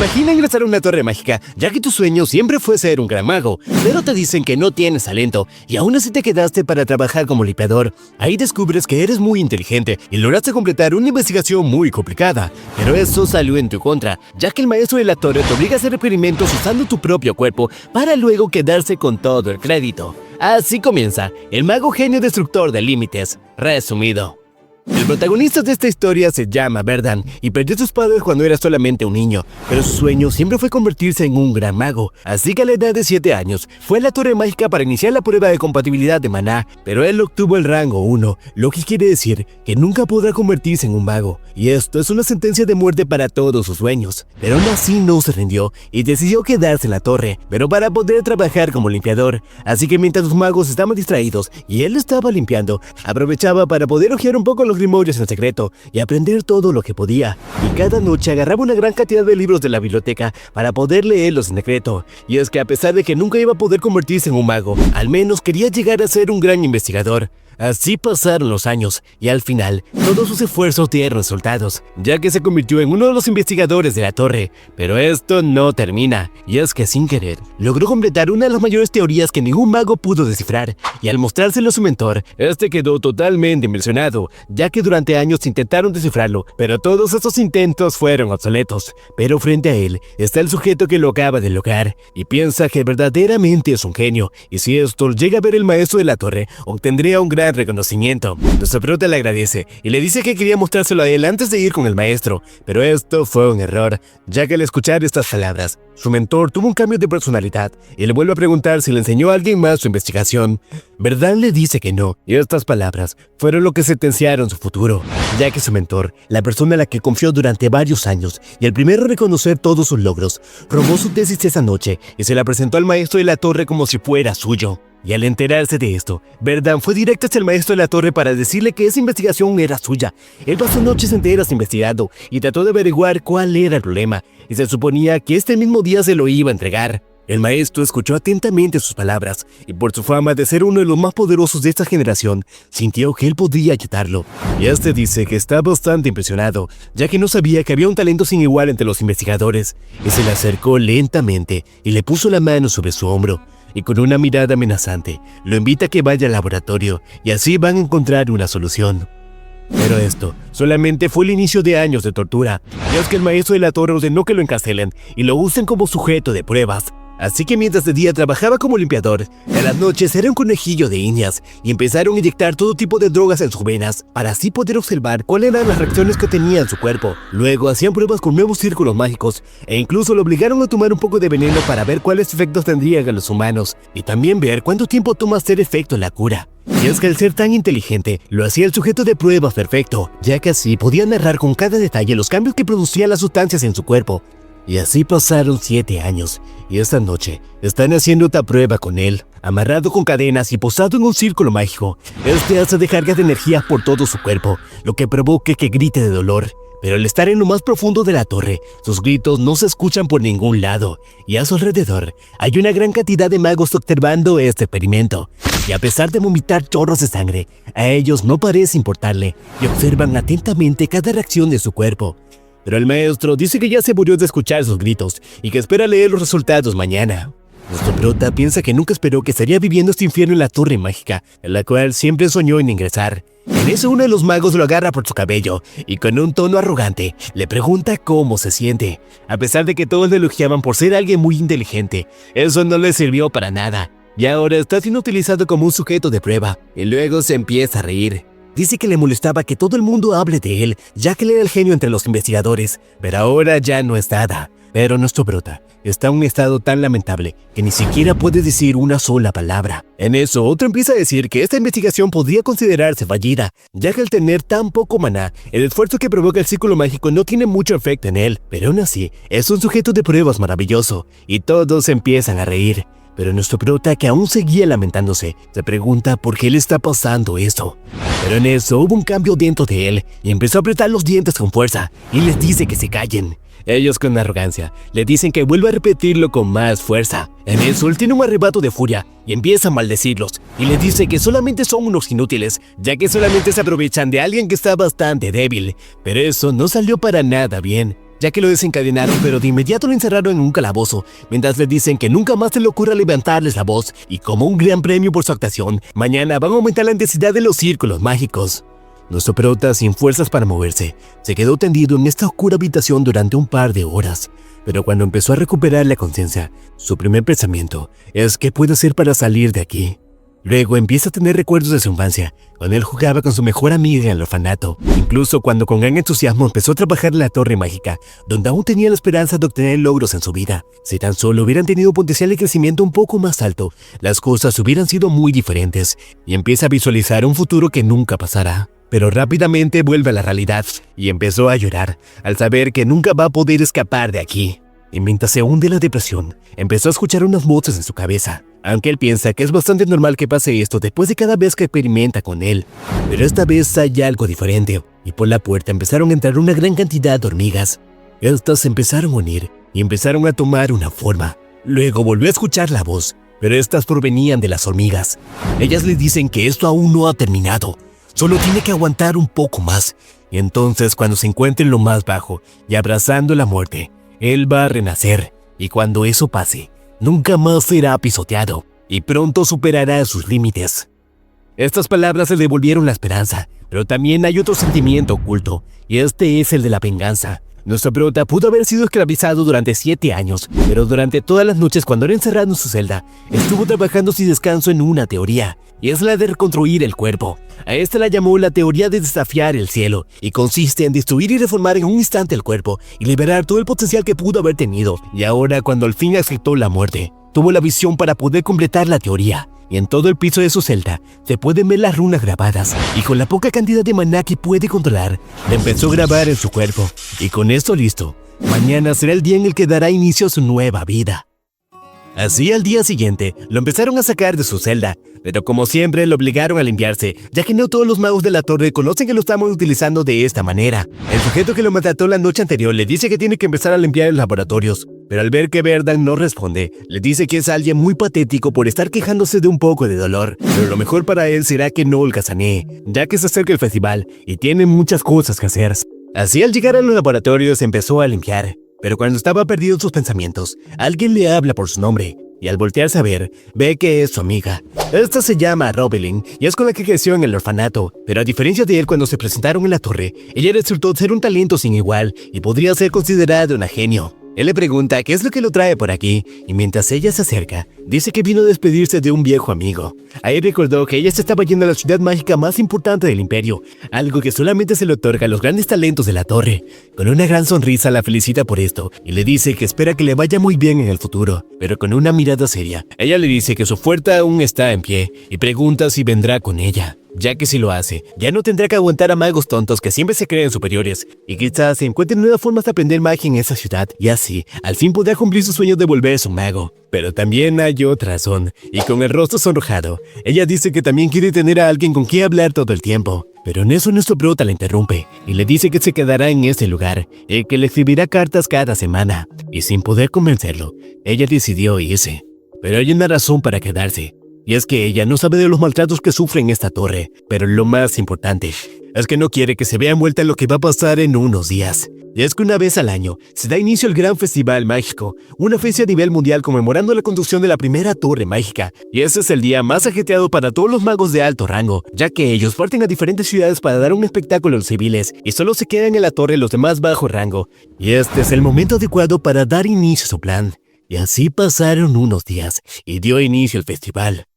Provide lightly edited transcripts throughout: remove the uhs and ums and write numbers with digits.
Imagina ingresar a una torre mágica, ya que tu sueño siempre fue ser un gran mago, pero te dicen que no tienes talento y aún así te quedaste para trabajar como limpiador. Ahí descubres que eres muy inteligente y lograste completar una investigación muy complicada, pero eso salió en tu contra, ya que el maestro de la torre te obliga a hacer experimentos usando tu propio cuerpo para luego quedarse con todo el crédito. Así comienza El mago genio destructor de límites, resumido. El protagonista de esta historia se llama Verdan y perdió a sus padres cuando era solamente un niño, pero su sueño siempre fue convertirse en un gran mago, así que a la edad de 7 años fue a la torre mágica para iniciar la prueba de compatibilidad de maná, pero él obtuvo el rango 1, lo que quiere decir que nunca podrá convertirse en un mago, y esto es una sentencia de muerte para todos sus sueños, pero aún así no se rindió y decidió quedarse en la torre, pero para poder trabajar como limpiador, así que mientras los magos estaban distraídos y él estaba limpiando, aprovechaba para poder hojear un poco los grimorios en secreto y aprender todo lo que podía, y cada noche agarraba una gran cantidad de libros de la biblioteca para poder leerlos en secreto, y es que a pesar de que nunca iba a poder convertirse en un mago, al menos quería llegar a ser un gran investigador. Así pasaron los años, y al final, todos sus esfuerzos dieron resultados, ya que se convirtió en uno de los investigadores de la torre. Pero esto no termina, y es que sin querer, logró completar una de las mayores teorías que ningún mago pudo descifrar, y al mostrárselo a su mentor, este quedó totalmente impresionado, ya que durante años intentaron descifrarlo, pero todos esos intentos fueron obsoletos. Pero frente a él, está el sujeto que lo acaba de lograr, y piensa que verdaderamente es un genio, y si esto llega a ver el maestro de la torre, obtendría un gran reconocimiento. Nuestro prota le agradece y le dice que quería mostrárselo a él antes de ir con el maestro, pero esto fue un error, ya que al escuchar estas palabras, su mentor tuvo un cambio de personalidad y le vuelve a preguntar si le enseñó a alguien más su investigación. Verdan le dice que no, y estas palabras fueron lo que sentenciaron su futuro, ya que su mentor, la persona en la que confió durante varios años y el primero en reconocer todos sus logros, robó su tesis esa noche y se la presentó al maestro de la torre como si fuera suyo. Y al enterarse de esto, Verdan fue directo hacia el maestro de la torre para decirle que esa investigación era suya. Él pasó noches enteras investigando y trató de averiguar cuál era el problema, y se suponía que este mismo día se lo iba a entregar. El maestro escuchó atentamente sus palabras, y por su fama de ser uno de los más poderosos de esta generación, sintió que él podría ayudarlo. Y este dice que está bastante impresionado, ya que no sabía que había un talento sin igual entre los investigadores, y se le acercó lentamente y le puso la mano sobre su hombro. Y con una mirada amenazante, lo invita a que vaya al laboratorio y así van a encontrar una solución. Pero esto solamente fue el inicio de años de tortura, y es que el maestro de la torre ordenó que lo encarcelen y lo usen como sujeto de pruebas. Así que mientras de día trabajaba como limpiador, en las noches era un conejillo de indias y empezaron a inyectar todo tipo de drogas en sus venas para así poder observar cuáles eran las reacciones que tenía en su cuerpo. Luego hacían pruebas con nuevos círculos mágicos e incluso lo obligaron a tomar un poco de veneno para ver cuáles efectos tendrían en los humanos y también ver cuánto tiempo toma hacer efecto la cura. Y es que al ser tan inteligente, lo hacía el sujeto de pruebas perfecto, ya que así podía narrar con cada detalle los cambios que producían las sustancias en su cuerpo. Y así pasaron 7 años, y esta noche están haciendo otra prueba con él, amarrado con cadenas y posado en un círculo mágico. Este hace descargas de energía por todo su cuerpo, lo que provoca que grite de dolor. Pero al estar en lo más profundo de la torre, sus gritos no se escuchan por ningún lado, y a su alrededor hay una gran cantidad de magos observando este experimento. Y a pesar de vomitar chorros de sangre, a ellos no parece importarle, y observan atentamente cada reacción de su cuerpo. Pero el maestro dice que ya se murió de escuchar sus gritos y que espera leer los resultados mañana. Nuestro prota piensa que nunca esperó que estaría viviendo este infierno en la torre mágica, en la cual siempre soñó en ingresar. En eso uno de los magos lo agarra por su cabello y con un tono arrogante le pregunta cómo se siente. A pesar de que todos le elogiaban por ser alguien muy inteligente, eso no le sirvió para nada. Y ahora está siendo utilizado como un sujeto de prueba, y luego se empieza a reír. Dice que le molestaba que todo el mundo hable de él, ya que él era el genio entre los investigadores, pero ahora ya no es nada. Pero nuestro prota está en un estado tan lamentable que ni siquiera puede decir una sola palabra. En eso, otro empieza a decir que esta investigación podría considerarse fallida, ya que al tener tan poco maná, el esfuerzo que provoca el círculo mágico no tiene mucho efecto en él, pero aún así, es un sujeto de pruebas maravilloso, y todos empiezan a reír. Pero nuestro prota, que aún seguía lamentándose, se pregunta por qué le está pasando esto. Pero en eso hubo un cambio dentro de él y empezó a apretar los dientes con fuerza y les dice que se callen. Ellos con arrogancia le dicen que vuelva a repetirlo con más fuerza. En eso él tiene un arrebato de furia y empieza a maldecirlos y le dice que solamente son unos inútiles, ya que solamente se aprovechan de alguien que está bastante débil. Pero eso no salió para nada bien. ya que lo desencadenaron, pero de inmediato lo encerraron en un calabozo, mientras le dicen que nunca más se le ocurra levantarles la voz, y como un gran premio por su actuación, mañana van a aumentar la intensidad de los círculos mágicos. Nuestro prota, sin fuerzas para moverse, se quedó tendido en esta oscura habitación durante un par de horas, pero cuando empezó a recuperar la conciencia, su primer pensamiento es qué puede hacer para salir de aquí. Luego empieza a tener recuerdos de su infancia, cuando él jugaba con su mejor amiga en el orfanato, incluso cuando con gran entusiasmo empezó a trabajar en la torre mágica, donde aún tenía la esperanza de obtener logros en su vida. Si tan solo hubieran tenido potencial de crecimiento un poco más alto, las cosas hubieran sido muy diferentes, y empieza a visualizar un futuro que nunca pasará. Pero rápidamente vuelve a la realidad, y empezó a llorar, al saber que nunca va a poder escapar de aquí. Y mientras se hunde en la depresión, empezó a escuchar unas voces en su cabeza, aunque él piensa que es bastante normal que pase esto después de cada vez que experimenta con él. Pero esta vez hay algo diferente, y por la puerta empezaron a entrar una gran cantidad de hormigas. Estas se empezaron a unir y empezaron a tomar una forma. Luego volvió a escuchar la voz, pero estas provenían de las hormigas. Ellas le dicen que esto aún no ha terminado, solo tiene que aguantar un poco más, y entonces cuando se encuentre en lo más bajo y abrazando la muerte, él va a renacer, y cuando eso pase, nunca más será pisoteado, y pronto superará sus límites. Estas palabras le devolvieron la esperanza, pero también hay otro sentimiento oculto, y este es el de la venganza. Nuestro prota pudo haber sido esclavizado durante 7 años, pero durante todas las noches cuando era encerrado en su celda, estuvo trabajando sin descanso en una teoría, y es la de reconstruir el cuerpo. A esta la llamó la teoría de desafiar el cielo, y consiste en destruir y reformar en un instante el cuerpo, y liberar todo el potencial que pudo haber tenido. Y ahora, cuando al fin aceptó la muerte, tuvo la visión para poder completar la teoría. Y en todo el piso de su celda se pueden ver las runas grabadas, y con la poca cantidad de maná que puede controlar, le empezó a grabar en su cuerpo. Y con esto listo, mañana será el día en el que dará inicio a su nueva vida. Así al día siguiente, lo empezaron a sacar de su celda, pero como siempre lo obligaron a limpiarse, ya que no todos los magos de la torre conocen que lo estamos utilizando de esta manera. El sujeto que lo maltrató la noche anterior le dice que tiene que empezar a limpiar los laboratorios, pero al ver que Verdan no responde, le dice que es alguien muy patético por estar quejándose de un poco de dolor, pero lo mejor para él será que no holgazanee, ya que se acerca el festival y tiene muchas cosas que hacer. Así al llegar a los laboratorios empezó a limpiar. Pero cuando estaba perdido en sus pensamientos, alguien le habla por su nombre, y al voltearse a ver, ve que es su amiga. Esta se llama Robelin, y es con la que creció en el orfanato, pero a diferencia de él cuando se presentaron en la torre, ella resultó ser un talento sin igual, y podría ser considerada una genio. Él le pregunta qué es lo que lo trae por aquí, y mientras ella se acerca, dice que vino a despedirse de un viejo amigo. Ahí recordó que ella se estaba yendo a la ciudad mágica más importante del imperio, algo que solamente se le otorga a los grandes talentos de la torre. Con una gran sonrisa la felicita por esto, y le dice que espera que le vaya muy bien en el futuro, pero con una mirada seria. Ella le dice que su fuerza aún está en pie, y pregunta si vendrá con ella, ya que si lo hace, ya no tendrá que aguantar a magos tontos que siempre se creen superiores, y quizás se encuentren nuevas formas de aprender magia en esa ciudad, y así, al fin podrá cumplir su sueño de volverse un mago. Pero también hay otra razón, y con el rostro sonrojado, ella dice que también quiere tener a alguien con quien hablar todo el tiempo. Pero en eso nuestro prota la interrumpe, y le dice que se quedará en ese lugar, y que le escribirá cartas cada semana, y sin poder convencerlo, ella decidió irse. Pero hay una razón para quedarse. Y es que ella no sabe de los maltratos que sufre en esta torre, pero lo más importante es que no quiere que se vea envuelta en lo que va a pasar en unos días. Y es que una vez al año se da inicio el Gran Festival Mágico, una fecha a nivel mundial conmemorando la construcción de la primera torre mágica. Y ese es el día más ajetreado para todos los magos de alto rango, ya que ellos parten a diferentes ciudades para dar un espectáculo a los civiles, y solo se quedan en la torre los de más bajo rango. Y este es el momento adecuado para dar inicio a su plan. Y así pasaron unos días, y dio inicio el festival.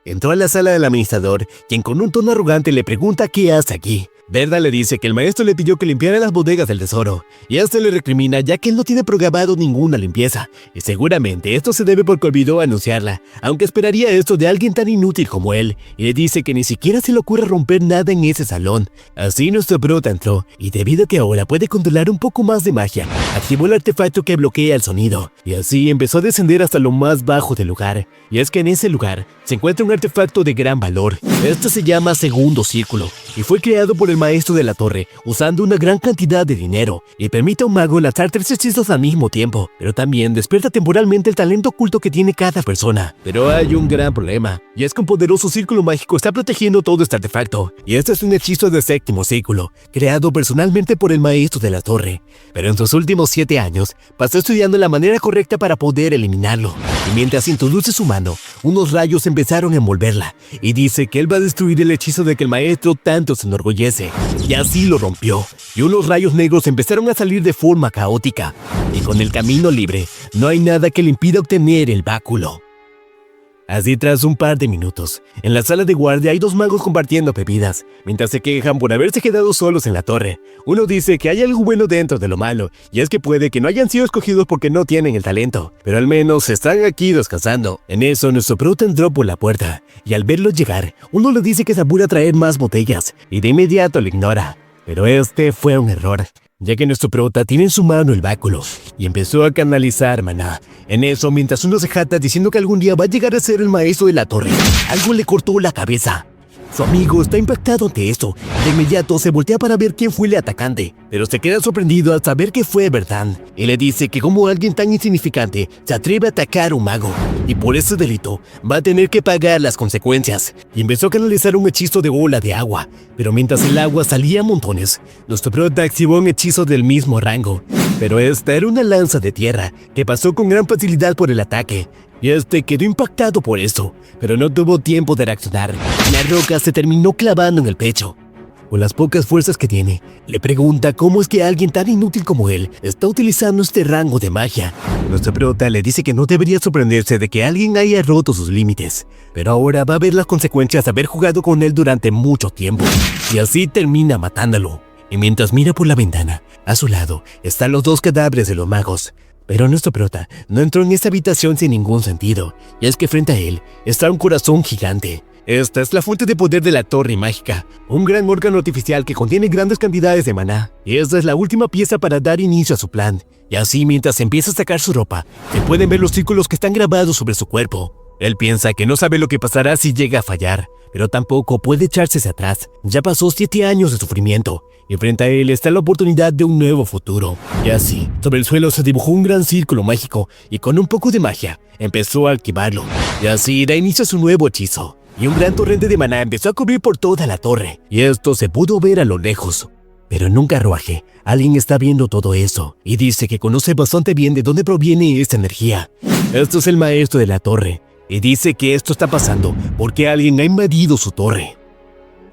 Entró a la sala del administrador, quien con un tono arrogante le pregunta qué hace aquí. Verda le dice que el maestro le pidió que limpiara las bodegas del tesoro, y este le recrimina ya que él no tiene programado ninguna limpieza, y seguramente esto se debe porque olvidó anunciarla, aunque esperaría esto de alguien tan inútil como él, y le dice que ni siquiera se le ocurre romper nada en ese salón. Así nuestro prota entró, y debido a que ahora puede controlar un poco más de magia, activó el artefacto que bloquea el sonido, y así empezó a descender hasta lo más bajo del lugar. Y es que en ese lugar se encuentra un artefacto de gran valor. Este se llama Segundo Círculo, y fue creado por el maestro de la torre, usando una gran cantidad de dinero, y permite a un mago lanzar 3 hechizos al mismo tiempo, pero también despierta temporalmente el talento oculto que tiene cada persona. Pero hay un gran problema, y es que un poderoso círculo mágico está protegiendo todo este artefacto, y este es un hechizo de séptimo círculo, creado personalmente por el maestro de la torre. Pero en sus últimos 7 años, pasó estudiando la manera correcta para poder eliminarlo, y mientras introduce su mano, unos rayos empezaron a envolverla, y dice que él va a destruir el hechizo de que el maestro tanto se enorgullece, y así lo rompió, y unos rayos negros empezaron a salir de forma caótica, y con el camino libre, no hay nada que le impida obtener el báculo. Así, tras un par de minutos, en la sala de guardia hay 2 magos compartiendo bebidas, mientras se quejan por haberse quedado solos en la torre. Uno dice que hay algo bueno dentro de lo malo, y es que puede que no hayan sido escogidos porque no tienen el talento, pero al menos están aquí descansando. En eso, nuestro prota entró por la puerta, y al verlo llegar, uno le dice que se apura a traer más botellas, y de inmediato lo ignora. Pero este fue un error, ya que nuestro prota tiene en su mano el báculo, y empezó a canalizar maná. En eso, mientras uno se jata diciendo que algún día va a llegar a ser el maestro de la torre, algo le cortó la cabeza. Su amigo está impactado ante esto. De inmediato se voltea para ver quién fue el atacante, pero se queda sorprendido al saber que fue Bertán. Y le dice que como alguien tan insignificante se atreve a atacar a un mago, y por ese delito va a tener que pagar las consecuencias. Y empezó a canalizar un hechizo de ola de agua, pero mientras el agua salía a montones, nuestro prota activó un hechizo del mismo rango. Pero esta era una lanza de tierra que pasó con gran facilidad por el ataque, y este quedó impactado por eso, pero no tuvo tiempo de reaccionar. La roca se terminó clavando en el pecho. Con las pocas fuerzas que tiene, le pregunta cómo es que alguien tan inútil como él está utilizando este rango de magia. Nuestro prota le dice que no debería sorprenderse de que alguien haya roto sus límites, pero ahora va a ver las consecuencias de haber jugado con él durante mucho tiempo, y así termina matándolo. Y mientras mira por la ventana, a su lado están los 2 cadáveres de los magos. Pero nuestro prota no entró en esta habitación sin ningún sentido, y es que frente a él está un corazón gigante. Esta es la fuente de poder de la torre mágica, un gran órgano artificial que contiene grandes cantidades de maná, y esta es la última pieza para dar inicio a su plan. Y así, mientras empieza a sacar su ropa, se pueden ver los círculos que están grabados sobre su cuerpo. Él piensa que no sabe lo que pasará si llega a fallar, pero tampoco puede echarse hacia atrás. Ya pasó 7 años de sufrimiento, y frente a él está la oportunidad de un nuevo futuro. Y así, sobre el suelo se dibujó un gran círculo mágico, y con un poco de magia, empezó a activarlo. Y así da inicio a su nuevo hechizo, y un gran torrente de maná empezó a cubrir por toda la torre, y esto se pudo ver a lo lejos. Pero en un carruaje, alguien está viendo todo eso, y dice que conoce bastante bien de dónde proviene esta energía. Esto es el maestro de la torre, y dice que esto está pasando porque alguien ha invadido su torre.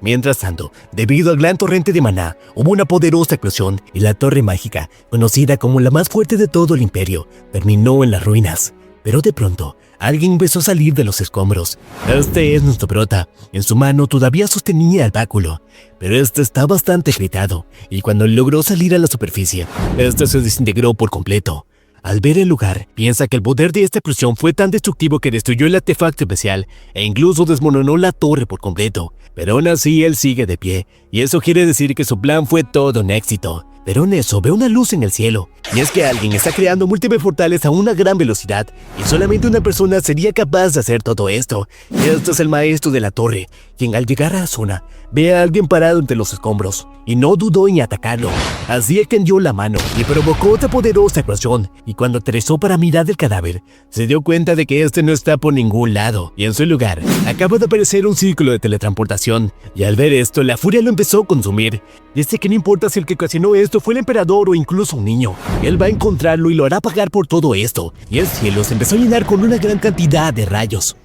Mientras tanto, debido al gran torrente de maná, hubo una poderosa explosión y la torre mágica, conocida como la más fuerte de todo el imperio, terminó en las ruinas. Pero de pronto, alguien empezó a salir de los escombros. Este es nuestro prota. En su mano todavía sostenía el báculo, pero este está bastante agrietado, y cuando logró salir a la superficie, este se desintegró por completo. Al ver el lugar, piensa que el poder de esta explosión fue tan destructivo que destruyó el artefacto especial e incluso desmoronó la torre por completo. Pero aún así él sigue de pie, y eso quiere decir que su plan fue todo un éxito. Pero en eso ve una luz en el cielo, y es que alguien está creando múltiples portales a una gran velocidad, y solamente una persona sería capaz de hacer todo esto. Y este es el maestro de la torre, quien al llegar a la zona, ve a alguien parado entre los escombros, y no dudó en atacarlo. Así extendió la mano y provocó otra poderosa explosión, y cuando aterrizó para mirar el cadáver, se dio cuenta de que este no está por ningún lado, y en su lugar, acaba de aparecer un círculo de teletransportación, y al ver esto, la furia lo empezó a consumir. Dice que no importa si el que ocasionó esto fue el emperador o incluso un niño, él va a encontrarlo y lo hará pagar por todo esto, y el cielo se empezó a llenar con una gran cantidad de rayos.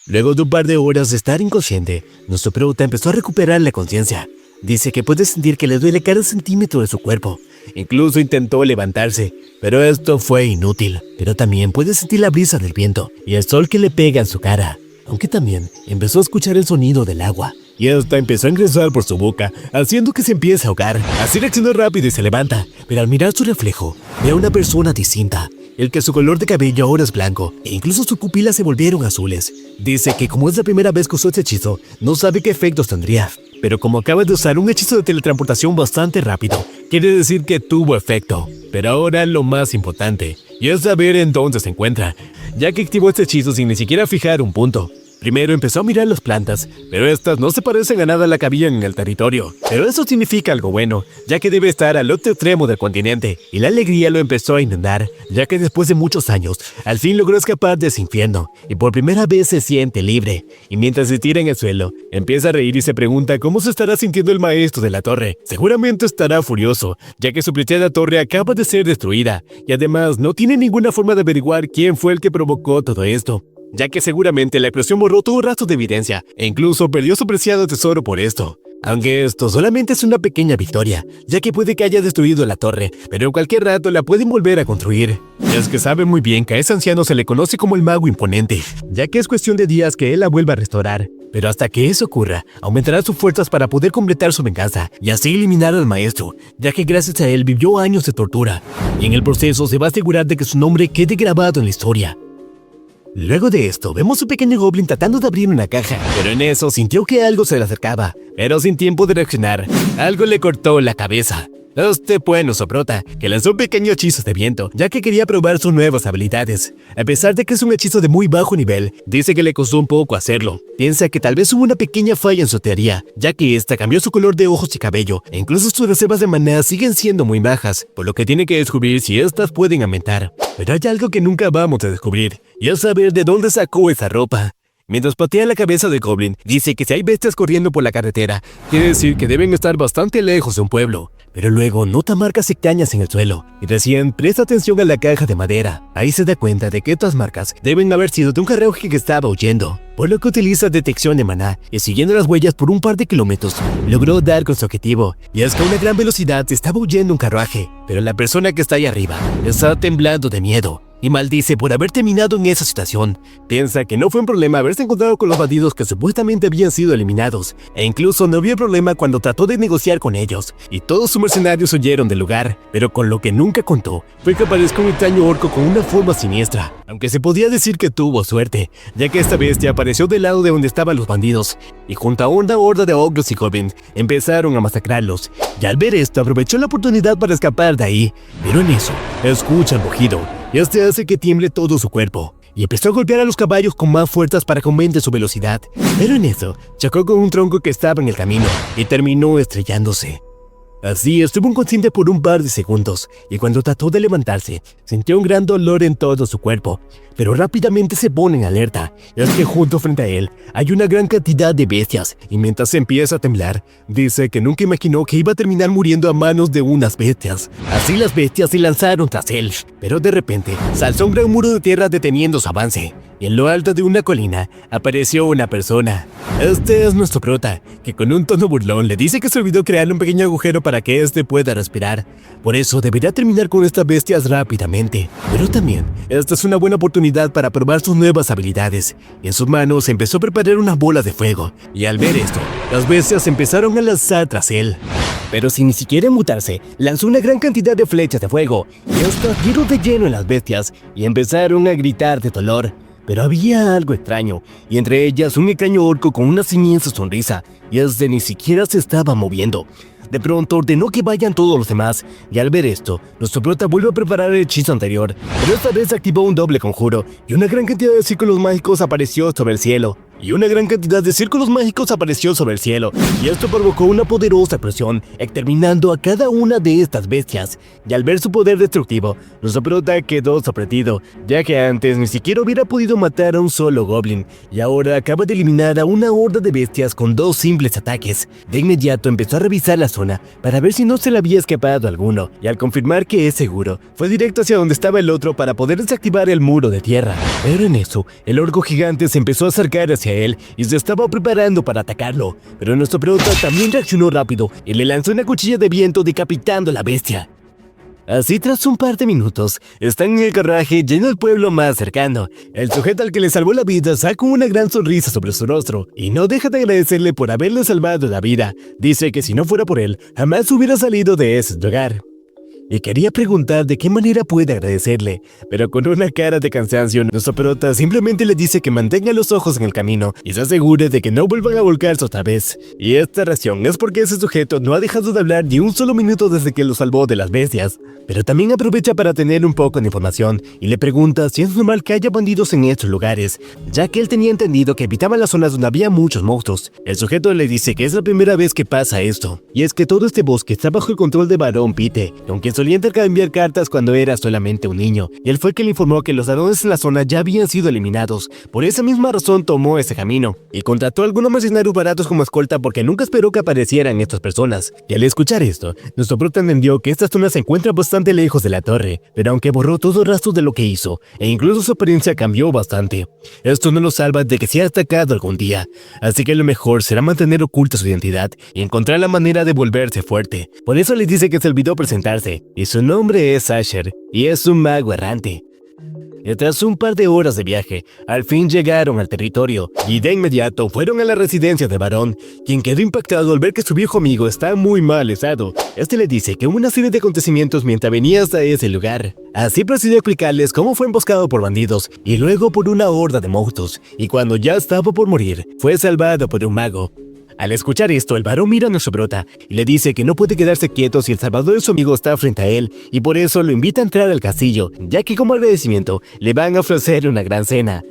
Luego de un par de horas de estar inconsciente, nuestro prota empezó a recuperar la conciencia. Dice que puede sentir que le duele cada centímetro de su cuerpo. Incluso intentó levantarse, pero esto fue inútil. Pero también puede sentir la brisa del viento y el sol que le pega en su cara. Aunque también empezó a escuchar el sonido del agua, y esta empezó a ingresar por su boca, haciendo que se empiece a ahogar. Así reaccionó rápido y se levanta, pero al mirar su reflejo, ve a una persona distinta. El que su color de cabello ahora es blanco, e incluso sus pupilas se volvieron azules. Dice que como es la primera vez que usó este hechizo, no sabe qué efectos tendría. Pero como acaba de usar un hechizo de teletransportación bastante rápido, quiere decir que tuvo efecto. Pero ahora lo más importante, y es saber en dónde se encuentra, ya que activó este hechizo sin ni siquiera fijar un punto. Primero empezó a mirar las plantas, pero estas no se parecen a nada a la que habían en el territorio. Pero eso significa algo bueno, ya que debe estar al otro extremo del continente, y la alegría lo empezó a inundar, ya que después de muchos años, al fin logró escapar de ese infierno, y por primera vez se siente libre. Y mientras se tira en el suelo, empieza a reír y se pregunta cómo se estará sintiendo el maestro de la torre. Seguramente estará furioso, ya que su preciada torre acaba de ser destruida, y además no tiene ninguna forma de averiguar quién fue el que provocó todo esto, ya que seguramente la explosión borró todo rastro de evidencia, e incluso perdió su preciado tesoro por esto. Aunque esto solamente es una pequeña victoria, ya que puede que haya destruido la torre, pero en cualquier rato la pueden volver a construir. Y es que sabe muy bien que a ese anciano se le conoce como el mago imponente, ya que es cuestión de días que él la vuelva a restaurar. Pero hasta que eso ocurra, aumentará sus fuerzas para poder completar su venganza, y así eliminar al maestro, ya que gracias a él vivió años de tortura, y en el proceso se va a asegurar de que su nombre quede grabado en la historia. Luego de esto, vemos un pequeño goblin tratando de abrir una caja, pero en eso sintió que algo se le acercaba, pero sin tiempo de reaccionar, algo le cortó la cabeza. Este fue nuestro prota, que lanzó un pequeño hechizo de viento, ya que quería probar sus nuevas habilidades. A pesar de que es un hechizo de muy bajo nivel, dice que le costó un poco hacerlo. Piensa que tal vez hubo una pequeña falla en su teoría, ya que esta cambió su color de ojos y cabello, e incluso sus reservas de maná siguen siendo muy bajas, por lo que tiene que descubrir si estas pueden aumentar. Pero hay algo que nunca vamos a descubrir, y es saber de dónde sacó esa ropa. Mientras patea la cabeza de Goblin, dice que si hay bestias corriendo por la carretera, quiere decir que deben estar bastante lejos de un pueblo. Pero luego nota marcas extrañas en el suelo, y recién presta atención a la caja de madera. Ahí se da cuenta de que estas marcas deben haber sido de un carruaje que estaba huyendo, por lo que utiliza detección de maná, y siguiendo las huellas por un par de kilómetros, logró dar con su objetivo. Y es que a una gran velocidad estaba huyendo un carruaje, pero la persona que está ahí arriba está temblando de miedo, y maldice por haber terminado en esa situación. Piensa que no fue un problema haberse encontrado con los bandidos que supuestamente habían sido eliminados, e incluso no había problema cuando trató de negociar con ellos, y todos sus mercenarios huyeron del lugar, pero con lo que nunca contó fue que aparezca un extraño orco con una forma siniestra, aunque se podía decir que tuvo suerte, ya que esta bestia apareció del lado de donde estaban los bandidos, y junto a una horda de ogros y goblins empezaron a masacrarlos, y al ver esto aprovechó la oportunidad para escapar de ahí, pero en eso escucha el rugido, y este hace que tiemble todo su cuerpo, y empezó a golpear a los caballos con más fuerzas para que aumente su velocidad, pero en eso chocó con un tronco que estaba en el camino y terminó estrellándose. Así estuvo inconsciente por un par de segundos, y cuando trató de levantarse, sintió un gran dolor en todo su cuerpo, pero rápidamente se pone en alerta, y es que junto frente a él hay una gran cantidad de bestias, y mientras se empieza a temblar, dice que nunca imaginó que iba a terminar muriendo a manos de unas bestias. Así las bestias se lanzaron tras él, pero de repente se alzó un gran muro de tierra deteniendo su avance, y en lo alto de una colina apareció una persona. Este es nuestro prota, que con un tono burlón le dice que se olvidó crear un pequeño agujero para que éste pueda respirar. Por eso debería terminar con estas bestias rápidamente. Pero también, esta es una buena oportunidad para probar sus nuevas habilidades. Y en sus manos empezó a preparar una bola de fuego. Y al ver esto, las bestias empezaron a lanzar tras él. Pero sin ni siquiera mutarse, lanzó una gran cantidad de flechas de fuego. Y estas dieron de lleno en las bestias y empezaron a gritar de dolor. Pero había algo extraño, y entre ellas un extraño orco con una siniestra sonrisa, y este ni siquiera se estaba moviendo. De pronto ordenó que vayan todos los demás, y al ver esto, nuestro prota vuelve a preparar el hechizo anterior, pero esta vez activó un doble conjuro, y una gran cantidad de círculos mágicos apareció sobre el cielo. Y esto provocó una poderosa explosión, exterminando a cada una de estas bestias. Y al ver su poder destructivo, nuestro prota quedó sorprendido, ya que antes ni siquiera hubiera podido matar a un solo goblin, y ahora acaba de eliminar a una horda de bestias con 2 simples ataques. De inmediato empezó a revisar la zona para ver si no se le había escapado alguno, y al confirmar que es seguro, fue directo hacia donde estaba el otro para poder desactivar el muro de tierra. Pero en eso, el orco gigante se empezó a acercar hacia él y se estaba preparando para atacarlo, pero nuestro prota también reaccionó rápido y le lanzó una cuchilla de viento decapitando a la bestia. Así, tras un par de minutos, están en el carruaje lleno del pueblo más cercano. El sujeto al que le salvó la vida saca una gran sonrisa sobre su rostro y no deja de agradecerle por haberle salvado la vida. Dice que si no fuera por él, jamás hubiera salido de ese lugar. y quería preguntar de qué manera puede agradecerle, pero con una cara de cansancio, nuestro prota simplemente le dice que mantenga los ojos en el camino y se asegure de que no vuelvan a volcarse otra vez. Y esta razón es porque ese sujeto no ha dejado de hablar ni un solo minuto desde que lo salvó de las bestias, pero también aprovecha para tener un poco de información y le pregunta si es normal que haya bandidos en estos lugares, ya que él tenía entendido que habitaban las zonas donde había muchos monstruos. El sujeto le dice que es la primera vez que pasa esto, y es que todo este bosque está bajo el control de Barón Pite, con quien solía intercambiar cartas cuando era solamente un niño, y él fue quien le informó que los ladrones en la zona ya habían sido eliminados. Por esa misma razón tomó ese camino, y contrató a algunos mercenarios baratos como escolta porque nunca esperó que aparecieran estas personas. Y al escuchar esto, nuestro prota entendió que esta zona se encuentra bastante lejos de la torre, pero aunque borró todo rastro de lo que hizo, e incluso su apariencia cambió bastante, esto no lo salva de que sea atacado algún día, así que lo mejor será mantener oculta su identidad y encontrar la manera de volverse fuerte. Por eso les dice que se olvidó presentarse, y su nombre es Asher, y es un mago errante. Y tras un par de horas de viaje, al fin llegaron al territorio, y de inmediato fueron a la residencia de Barón, quien quedó impactado al ver que su viejo amigo está muy mal estado. Este le dice que hubo una serie de acontecimientos mientras venía hasta ese lugar. Así procedió a explicarles cómo fue emboscado por bandidos, y luego por una horda de monstruos, y cuando ya estaba por morir, fue salvado por un mago. Al escuchar esto, el varón mira a nuestro prota y le dice que no puede quedarse quieto si el salvador de su amigo está frente a él, y por eso lo invita a entrar al castillo, ya que como agradecimiento le van a ofrecer una gran cena.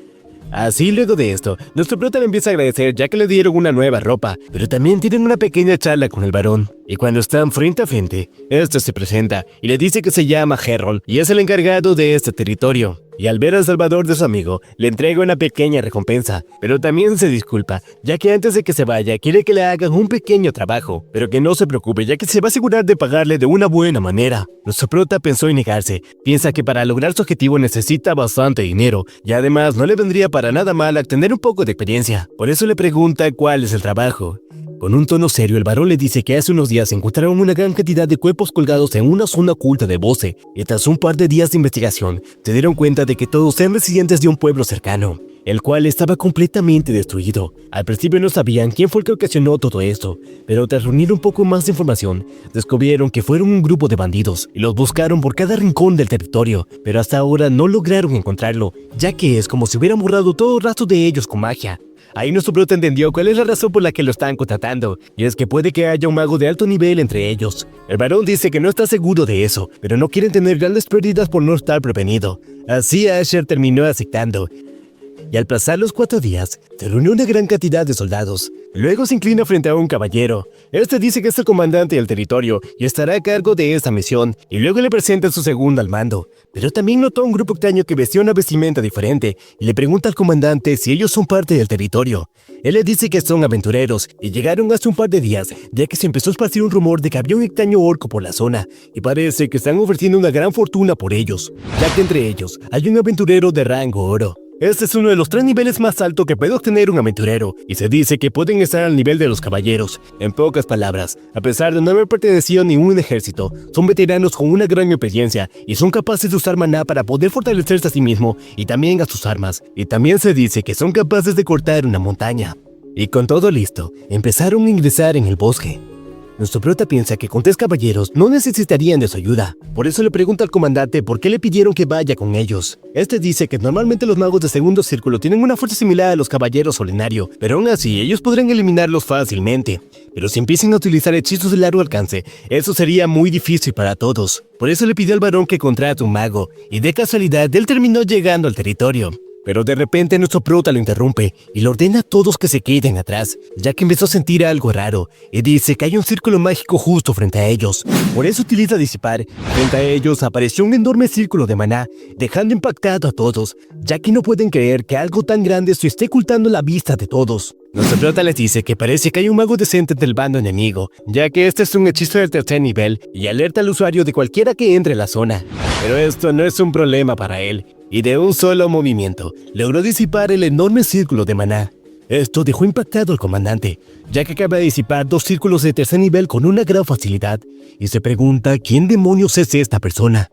Así luego de esto, nuestro prota le empieza a agradecer ya que le dieron una nueva ropa, pero también tienen una pequeña charla con el varón. Y cuando están frente a frente, este se presenta y le dice que se llama Harold y es el encargado de este territorio. Y al ver al salvador de su amigo, le entrega una pequeña recompensa, pero también se disculpa, ya que antes de que se vaya quiere que le hagan un pequeño trabajo, pero que no se preocupe ya que se va a asegurar de pagarle de una buena manera. Nuestro prota pensó en negarse, piensa que para lograr su objetivo necesita bastante dinero, y además no le vendría para nada mal obtener un poco de experiencia. Por eso le pregunta cuál es el trabajo. Con un tono serio, el varón le dice que hace unos días encontraron una gran cantidad de cuerpos colgados en una zona oculta de Bose, y tras un par de días de investigación, se dieron cuenta de que todos eran residentes de un pueblo cercano, el cual estaba completamente destruido. Al principio no sabían quién fue el que ocasionó todo esto, pero tras reunir un poco más de información, descubrieron que fueron un grupo de bandidos, y los buscaron por cada rincón del territorio, pero hasta ahora no lograron encontrarlo, ya que es como si hubieran borrado todo rastro de ellos con magia. Ahí nuestro prota entendió cuál es la razón por la que lo están contratando, y es que puede que haya un mago de alto nivel entre ellos. El varón dice que no está seguro de eso, pero no quieren tener grandes pérdidas por no estar prevenido. Así Asher terminó aceptando, y al pasar los 4 días, se reunió una gran cantidad de soldados. Luego se inclina frente a un caballero. Este dice que es el comandante del territorio y estará a cargo de esta misión, y luego le presenta su segundo al mando. Pero también notó un grupo extraño que vestía una vestimenta diferente y le pregunta al comandante si ellos son parte del territorio. Él le dice que son aventureros y llegaron hace un par de días, ya que se empezó a esparcir un rumor de que había un extraño orco por la zona, y parece que están ofreciendo una gran fortuna por ellos, ya que entre ellos hay un aventurero de rango oro. Este es uno de los 3 niveles más altos que puede obtener un aventurero, y se dice que pueden estar al nivel de los caballeros. En pocas palabras, a pesar de no haber pertenecido a ningún ejército, son veteranos con una gran experiencia y son capaces de usar maná para poder fortalecerse a sí mismo y también a sus armas. Y también se dice que son capaces de cortar una montaña. Y con todo listo, empezaron a ingresar en el bosque. Nuestro prota piensa que con 3 caballeros no necesitarían de su ayuda. Por eso le pregunta al comandante por qué le pidieron que vaya con ellos. Este dice que normalmente los magos de segundo círculo tienen una fuerza similar a los caballeros ordinario, pero aún así ellos podrán eliminarlos fácilmente. Pero si empiezan a utilizar hechizos de largo alcance, eso sería muy difícil para todos. Por eso le pidió al varón que contrate un mago, y de casualidad él terminó llegando al territorio. Pero de repente nuestro prota lo interrumpe y le ordena a todos que se queden atrás, ya que empezó a sentir algo raro, y dice que hay un círculo mágico justo frente a ellos. Por eso utiliza disipar. Frente a ellos apareció un enorme círculo de maná, dejando impactado a todos, ya que no pueden creer que algo tan grande se esté ocultando la vista de todos. Nuestro prota les dice que parece que hay un mago decente del bando enemigo, ya que este es un hechizo del 3er nivel y alerta al usuario de cualquiera que entre a la zona. Pero esto no es un problema para él, y de un solo movimiento logró disipar el enorme círculo de maná. Esto dejó impactado al comandante, ya que acaba de disipar 2 círculos de 3er nivel con una gran facilidad, y se pregunta quién demonios es esta persona.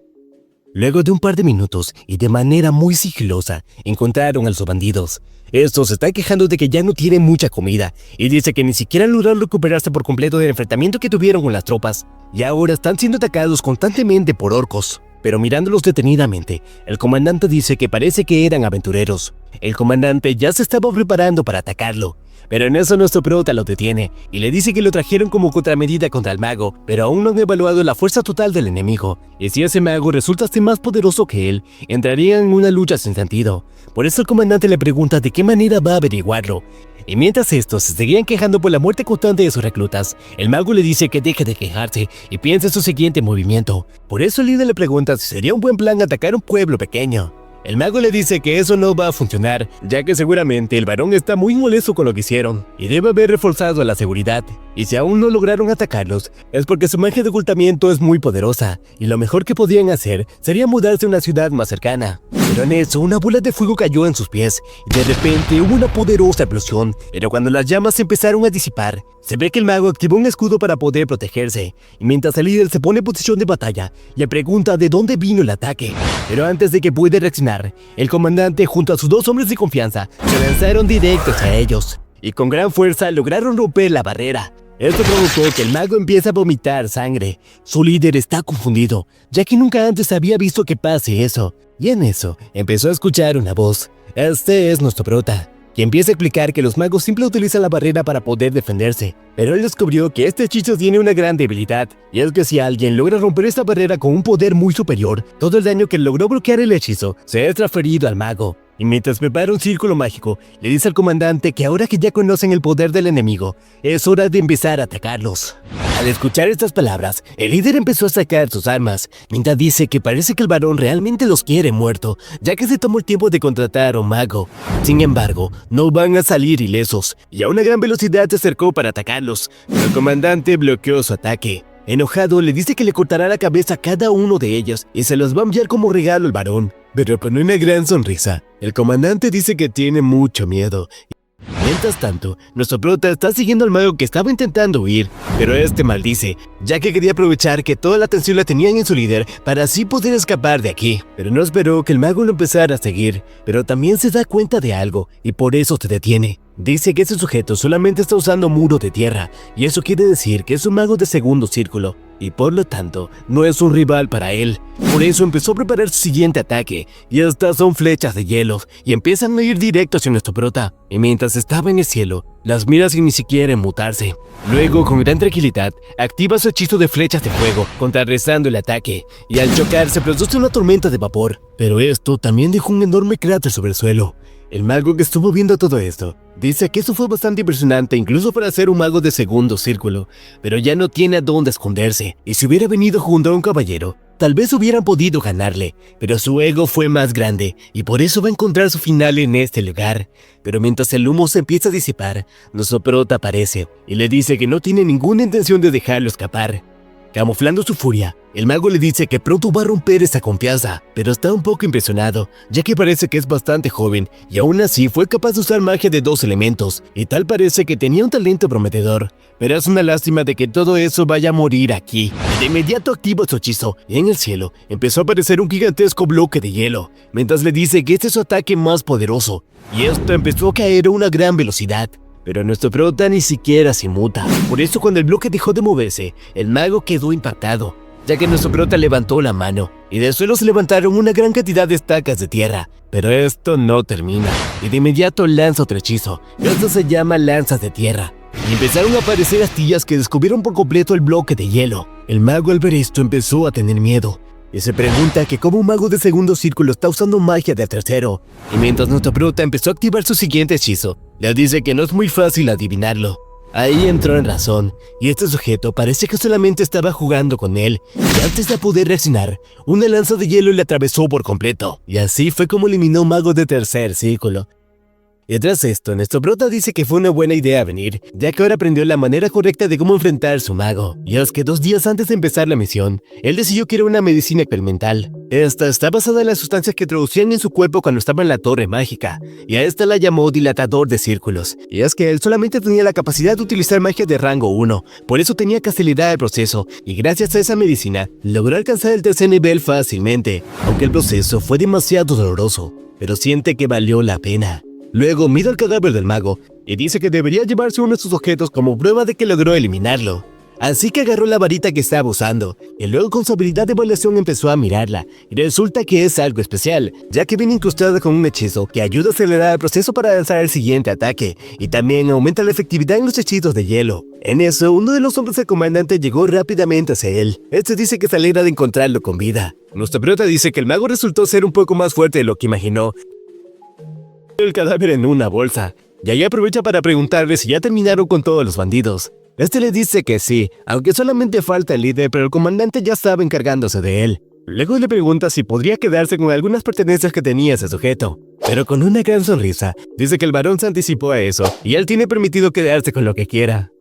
Luego de un par de minutos, y de manera muy sigilosa, encontraron a los bandidos. Estos se están quejando de que ya no tienen mucha comida, y dice que ni siquiera lograron recuperarse por completo del enfrentamiento que tuvieron con las tropas. y ahora están siendo atacados constantemente por orcos. Pero mirándolos detenidamente, el comandante dice que parece que eran aventureros. El comandante ya se estaba preparando para atacarlo, pero en eso nuestro prota lo detiene y le dice que lo trajeron como contramedida contra el mago, pero aún no han evaluado la fuerza total del enemigo, y si ese mago resulta ser más poderoso que él, entrarían en una lucha sin sentido. Por eso el comandante le pregunta de qué manera va a averiguarlo. Y mientras estos se seguían quejando por la muerte constante de sus reclutas, el mago le dice que deje de quejarse y piense en su siguiente movimiento. Por eso el líder le pregunta si sería un buen plan atacar un pueblo pequeño. El mago le dice que eso no va a funcionar, ya que seguramente el varón está muy molesto con lo que hicieron y debe haber reforzado la seguridad. Y si aún no lograron atacarlos, es porque su magia de ocultamiento es muy poderosa, y lo mejor que podían hacer sería mudarse a una ciudad más cercana. Pero en eso, una bola de fuego cayó en sus pies, y de repente hubo una poderosa explosión, pero cuando las llamas se empezaron a disipar, se ve que el mago activó un escudo para poder protegerse, y mientras el líder se pone en posición de batalla, le pregunta de dónde vino el ataque. Pero antes de que pueda reaccionar, el comandante junto a sus 2 hombres de confianza se lanzaron directos a ellos, y con gran fuerza lograron romper la barrera. Esto provocó que el mago empiece a vomitar sangre. Su líder está confundido, ya que nunca antes había visto que pase eso. Y en eso, empezó a escuchar una voz. Este es nuestro prota, que empieza a explicar que los magos siempre utilizan la barrera para poder defenderse. Pero él descubrió que este hechizo tiene una gran debilidad, y es que si alguien logra romper esta barrera con un poder muy superior, todo el daño que logró bloquear el hechizo se es transferido al mago. Y mientras prepara un círculo mágico, le dice al comandante que ahora que ya conocen el poder del enemigo, es hora de empezar a atacarlos. Al escuchar estas palabras, el líder empezó a sacar sus armas, mientras dice que parece que el varón realmente los quiere muerto, ya que se tomó el tiempo de contratar a un mago. Sin embargo, no van a salir ilesos, y a una gran velocidad se acercó para atacarlos, pero el comandante bloqueó su ataque. Enojado, le dice que le cortará la cabeza a cada uno de ellos y se los va a enviar como regalo al varón, pero con una gran sonrisa. El comandante dice que tiene mucho miedo. Mientras tanto, nuestro prota está siguiendo al mago que estaba intentando huir, pero este maldice, ya que quería aprovechar que toda la atención la tenían en su líder para así poder escapar de aquí. Pero no esperó que el mago lo empezara a seguir, pero también se da cuenta de algo y por eso se detiene. Dice que ese sujeto solamente está usando muro de tierra, y eso quiere decir que es un mago de segundo círculo, y por lo tanto, no es un rival para él. Por eso empezó a preparar su siguiente ataque, y estas son flechas de hielo, y empiezan a ir directo hacia nuestro prota. Y mientras estaba en el cielo, las mira sin ni siquiera mutarse. Luego, con gran tranquilidad, activa su hechizo de flechas de fuego, contrarrestando el ataque, y al chocar se produce una tormenta de vapor. Pero esto también dejó un enorme cráter sobre el suelo. El mago que estuvo viendo todo esto dice que eso fue bastante impresionante incluso para ser un mago de segundo círculo, pero ya no tiene a dónde esconderse, y si hubiera venido junto a un caballero, tal vez hubieran podido ganarle, pero su ego fue más grande y por eso va a encontrar su final en este lugar. Pero mientras el humo se empieza a disipar, nuestro prota aparece y le dice que no tiene ninguna intención de dejarlo escapar. Camuflando su furia, el mago le dice que pronto va a romper esa confianza, pero está un poco impresionado, ya que parece que es bastante joven y aún así fue capaz de usar magia de 2 elementos, y tal parece que tenía un talento prometedor. Pero es una lástima de que todo eso vaya a morir aquí. De inmediato activa su hechizo, y en el cielo empezó a aparecer un gigantesco bloque de hielo, mientras le dice que este es su ataque más poderoso, y esto empezó a caer a una gran velocidad. Pero nuestro prota ni siquiera se muta. Por eso cuando el bloque dejó de moverse, el mago quedó impactado, ya que nuestro prota levantó la mano, y del suelo se levantaron una gran cantidad de estacas de tierra. Pero esto no termina, y de inmediato lanza otro hechizo. Esto se llama lanzas de tierra, y empezaron a aparecer astillas que descubrieron por completo el bloque de hielo. El mago al ver esto empezó a tener miedo, y se pregunta que cómo un mago de segundo círculo está usando magia de tercero. Y mientras nuestro prota empezó a activar su siguiente hechizo, le dice que no es muy fácil adivinarlo. Ahí entró en razón, y este sujeto parece que solamente estaba jugando con él, y antes de poder reaccionar, una lanza de hielo le atravesó por completo. Y así fue como eliminó un mago de tercer círculo. Y tras esto, nuestro prota dice que fue una buena idea venir, ya que ahora aprendió la manera correcta de cómo enfrentar su mago. Y es que 2 días antes de empezar la misión, él decidió que era una medicina experimental. Esta está basada en las sustancias que introducían en su cuerpo cuando estaba en la torre mágica, y a esta la llamó dilatador de círculos. Y es que él solamente tenía la capacidad de utilizar magia de rango 1, por eso tenía que acelerar el proceso, y gracias a esa medicina, logró alcanzar el 3er nivel fácilmente, aunque el proceso fue demasiado doloroso, pero siente que valió la pena. Luego mira el cadáver del mago y dice que debería llevarse uno de sus objetos como prueba de que logró eliminarlo. Así que agarró la varita que estaba usando, y luego con su habilidad de evaluación empezó a mirarla, y resulta que es algo especial, ya que viene incrustada con un hechizo que ayuda a acelerar el proceso para lanzar el siguiente ataque, y también aumenta la efectividad en los hechizos de hielo. En eso, uno de los hombres del comandante llegó rápidamente hacia él. Este dice que se alegra de encontrarlo con vida. Nuestro prota dice que el mago resultó ser un poco más fuerte de lo que imaginó. El cadáver en una bolsa, y ahí aprovecha para preguntarle si ya terminaron con todos los bandidos. Este le dice que sí, aunque solamente falta el líder, pero el comandante ya estaba encargándose de él. Luego le pregunta si podría quedarse con algunas pertenencias que tenía ese sujeto. Pero con una gran sonrisa, dice que el varón se anticipó a eso, y él tiene permitido quedarse con lo que quiera.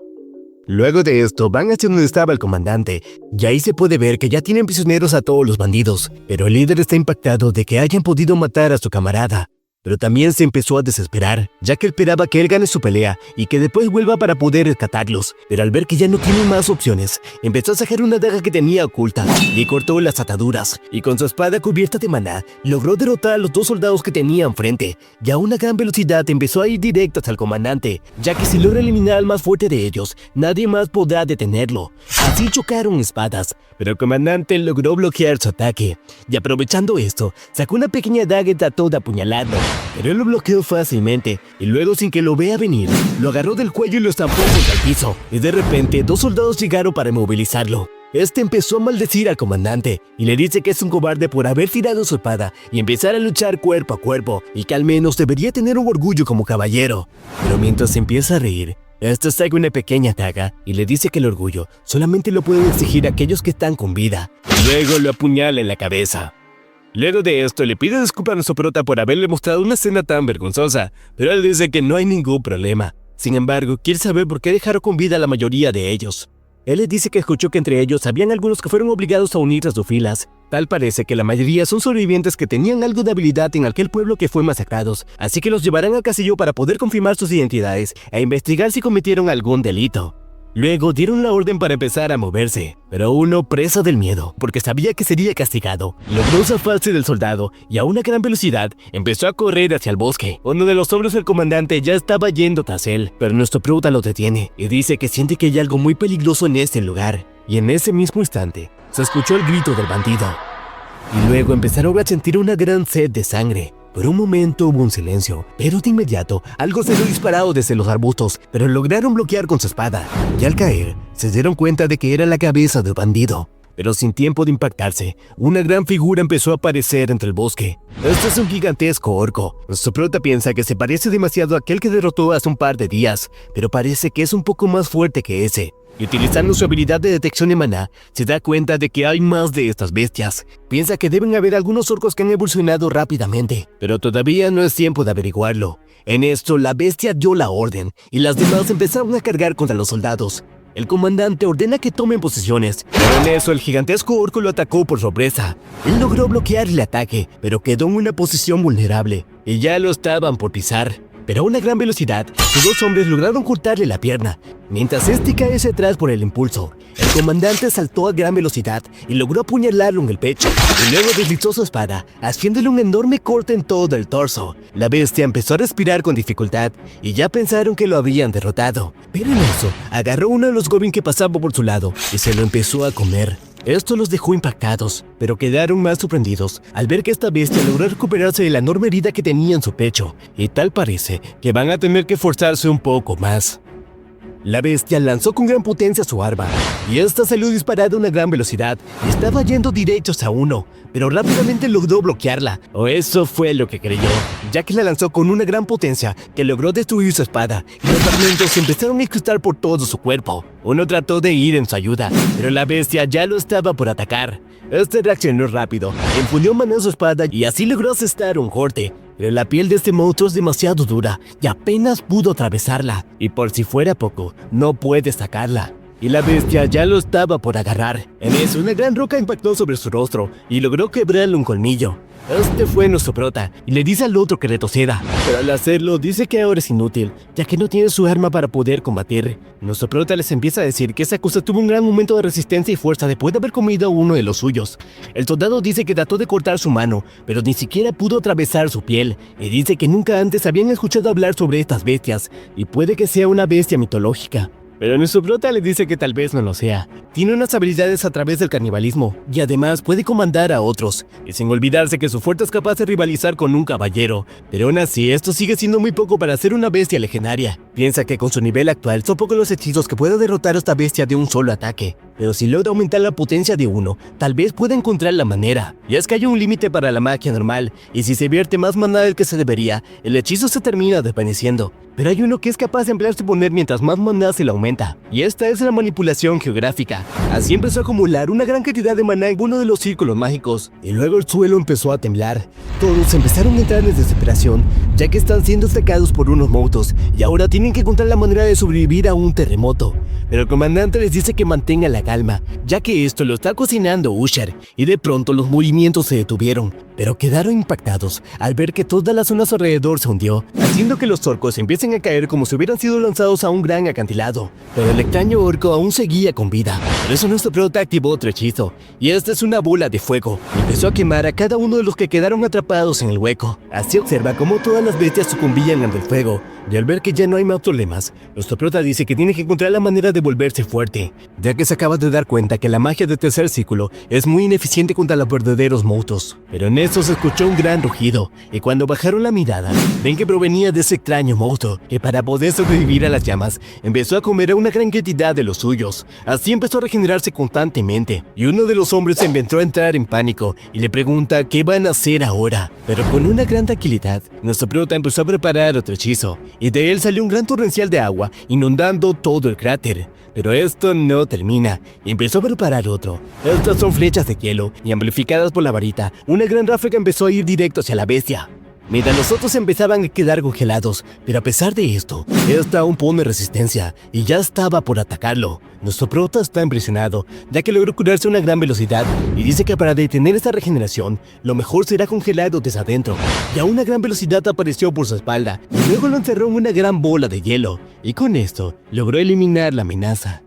Luego de esto, van hacia donde estaba el comandante, y ahí se puede ver que ya tienen prisioneros a todos los bandidos, pero el líder está impactado de que hayan podido matar a su camarada. Pero también se empezó a desesperar, ya que esperaba que él gane su pelea y que después vuelva para poder rescatarlos. Pero al ver que ya no tiene más opciones, empezó a sacar una daga que tenía oculta y cortó las ataduras. Y con su espada cubierta de maná, logró derrotar a los dos soldados que tenía enfrente. Y a una gran velocidad empezó a ir directo hacia el comandante, ya que si logra eliminar al más fuerte de ellos, nadie más podrá detenerlo. Así chocaron espadas, pero el comandante logró bloquear su ataque. Y aprovechando esto, sacó una pequeña daga y trató de apuñalarlo. Pero él lo bloqueó fácilmente, y luego sin que lo vea venir, lo agarró del cuello y lo estampó contra el piso. Y de repente, dos soldados llegaron para inmovilizarlo. Este empezó a maldecir al comandante, y le dice que es un cobarde por haber tirado su espada y empezar a luchar cuerpo a cuerpo, y que al menos debería tener un orgullo como caballero. Pero mientras se empieza a reír, este saca una pequeña daga y le dice que el orgullo solamente lo pueden exigir aquellos que están con vida. Y luego lo apuñala en la cabeza. Luego de esto, le pide disculpas a nuestro prota por haberle mostrado una escena tan vergonzosa, pero él dice que no hay ningún problema. Sin embargo, quiere saber por qué dejaron con vida a la mayoría de ellos. Él le dice que escuchó que entre ellos habían algunos que fueron obligados a unirse a sus filas. Tal parece que la mayoría son sobrevivientes que tenían algo de habilidad en aquel pueblo que fue masacrados, así que los llevarán al castillo para poder confirmar sus identidades e investigar si cometieron algún delito. Luego dieron la orden para empezar a moverse, pero uno, presa del miedo, porque sabía que sería castigado, logró zafarse del soldado y a una gran velocidad empezó a correr hacia el bosque. Uno de los hombres del comandante ya estaba yendo tras él, pero nuestro prota lo detiene y dice que siente que hay algo muy peligroso en este lugar. Y en ese mismo instante, se escuchó el grito del bandido. Y luego empezaron a sentir una gran sed de sangre. Por un momento hubo un silencio, pero de inmediato algo salió disparado desde los arbustos, pero lograron bloquear con su espada. Y al caer, se dieron cuenta de que era la cabeza del bandido. Pero sin tiempo de impactarse, una gran figura empezó a aparecer entre el bosque. Este es un gigantesco orco. Nuestro prota piensa que se parece demasiado a aquel que derrotó hace un par de días, pero parece que es un poco más fuerte que ese. Y utilizando su habilidad de detección de maná, se da cuenta de que hay más de estas bestias. Piensa que deben haber algunos orcos que han evolucionado rápidamente, pero todavía no es tiempo de averiguarlo. En esto, la bestia dio la orden, y las demás empezaron a cargar contra los soldados. El comandante ordena que tomen posiciones, pero en eso el gigantesco orco lo atacó por sorpresa. Él logró bloquear el ataque, pero quedó en una posición vulnerable, y ya lo estaban por pisar. Pero a una gran velocidad, sus dos hombres lograron cortarle la pierna. Mientras este cae hacia atrás por el impulso, el comandante saltó a gran velocidad y logró apuñalarlo en el pecho. Y luego deslizó su espada, haciéndole un enorme corte en todo el torso. La bestia empezó a respirar con dificultad y ya pensaron que lo habían derrotado. Pero en eso, agarró uno de los goblins que pasaba por su lado y se lo empezó a comer. Esto los dejó impactados, pero quedaron más sorprendidos al ver que esta bestia logró recuperarse de la enorme herida que tenía en su pecho, y tal parece que van a tener que esforzarse un poco más. La bestia lanzó con gran potencia su arma, y esta salió disparada a una gran velocidad y estaba yendo directo hacia uno, pero rápidamente logró bloquearla, o eso fue lo que creyó, ya que la lanzó con una gran potencia que logró destruir su espada, y los fragmentos empezaron a incrustar por todo su cuerpo. Uno trató de ir en su ayuda, pero la bestia ya lo estaba por atacar. Este reaccionó rápido, empuñó mano su espada y así logró asestar un corte. Pero la piel de este monstruo es demasiado dura y apenas pudo atravesarla. Y por si fuera poco, no puede sacarla. Y la bestia ya lo estaba por agarrar. En eso, una gran roca impactó sobre su rostro y logró quebrarle un colmillo. Este fue nuestro prota y le dice al otro que retroceda, pero al hacerlo dice que ahora es inútil, ya que no tiene su arma para poder combatir. Nuestro prota les empieza a decir que esa cosa tuvo un gran momento de resistencia y fuerza después de haber comido a uno de los suyos. El soldado dice que trató de cortar su mano, pero ni siquiera pudo atravesar su piel, y dice que nunca antes habían escuchado hablar sobre estas bestias, y puede que sea una bestia mitológica. Pero nuestro prota le dice que tal vez no lo sea. Tiene unas habilidades a través del canibalismo y además puede comandar a otros. Y sin olvidarse que su fuerte es capaz de rivalizar con un caballero. Pero aún así, esto sigue siendo muy poco para ser una bestia legendaria. Piensa que con su nivel actual son pocos los hechizos que pueda derrotar a esta bestia de un solo ataque. Pero si logra aumentar la potencia de uno, tal vez pueda encontrar la manera. Y es que hay un límite para la magia normal, y si se vierte más maná del que se debería, el hechizo se termina desvaneciendo. Pero hay uno que es capaz de emplear su poder mientras más maná se le aumenta, y esta es la manipulación geográfica. Así empezó a acumular una gran cantidad de maná en uno de los círculos mágicos, y luego el suelo empezó a temblar. Todos empezaron a entrar en desesperación, ya que están siendo atacados por unos monstruos, y ahora tienen que encontrar la manera de sobrevivir a un terremoto. Pero el comandante les dice que mantengan la calma, ya que esto lo está cocinando Usher, y de pronto los movimientos se detuvieron, pero quedaron impactados al ver que toda la zona a su alrededor se hundió, haciendo que los orcos empiecen a caer como si hubieran sido lanzados a un gran acantilado. Pero el extraño orco aún seguía con vida, por eso nuestro prota activó otro hechizo, y esta es una bola de fuego. Empezó a quemar a cada uno de los que quedaron atrapados en el hueco. Así observa cómo todas las bestias sucumbían ante el fuego, y al ver que ya no hay más problemas, nuestro prota dice que tiene que encontrar la manera de volverse fuerte, ya que se acaba de dar cuenta que la magia del tercer círculo es muy ineficiente contra los verdaderos monstruos. Pero en eso se escuchó un gran rugido, y cuando bajaron la mirada, ven que provenía de ese extraño monstruo, que para poder sobrevivir a las llamas, empezó a comer a una gran cantidad de los suyos. Así empezó a regenerarse constantemente, y uno de los hombres empezó a entrar en pánico, y le pregunta qué van a hacer ahora. Pero con una gran tranquilidad, nuestro prota empezó a preparar otro hechizo, y de él salió un gran torrencial de agua, inundando todo el cráter. Pero esto no termina, y empezó a preparar otro. Estas son flechas de hielo, y amplificadas por la varita, una gran ráfaga empezó a ir directo hacia la bestia, mientras los otros empezaban a quedar congelados. Pero a pesar de esto, esta aún pone resistencia, y ya estaba por atacarlo. Nuestro prota está impresionado, ya que logró curarse a una gran velocidad, y dice que para detener esta regeneración, lo mejor será congelado desde adentro. Y a una gran velocidad apareció por su espalda, y luego lo encerró en una gran bola de hielo, y con esto, logró eliminar la amenaza.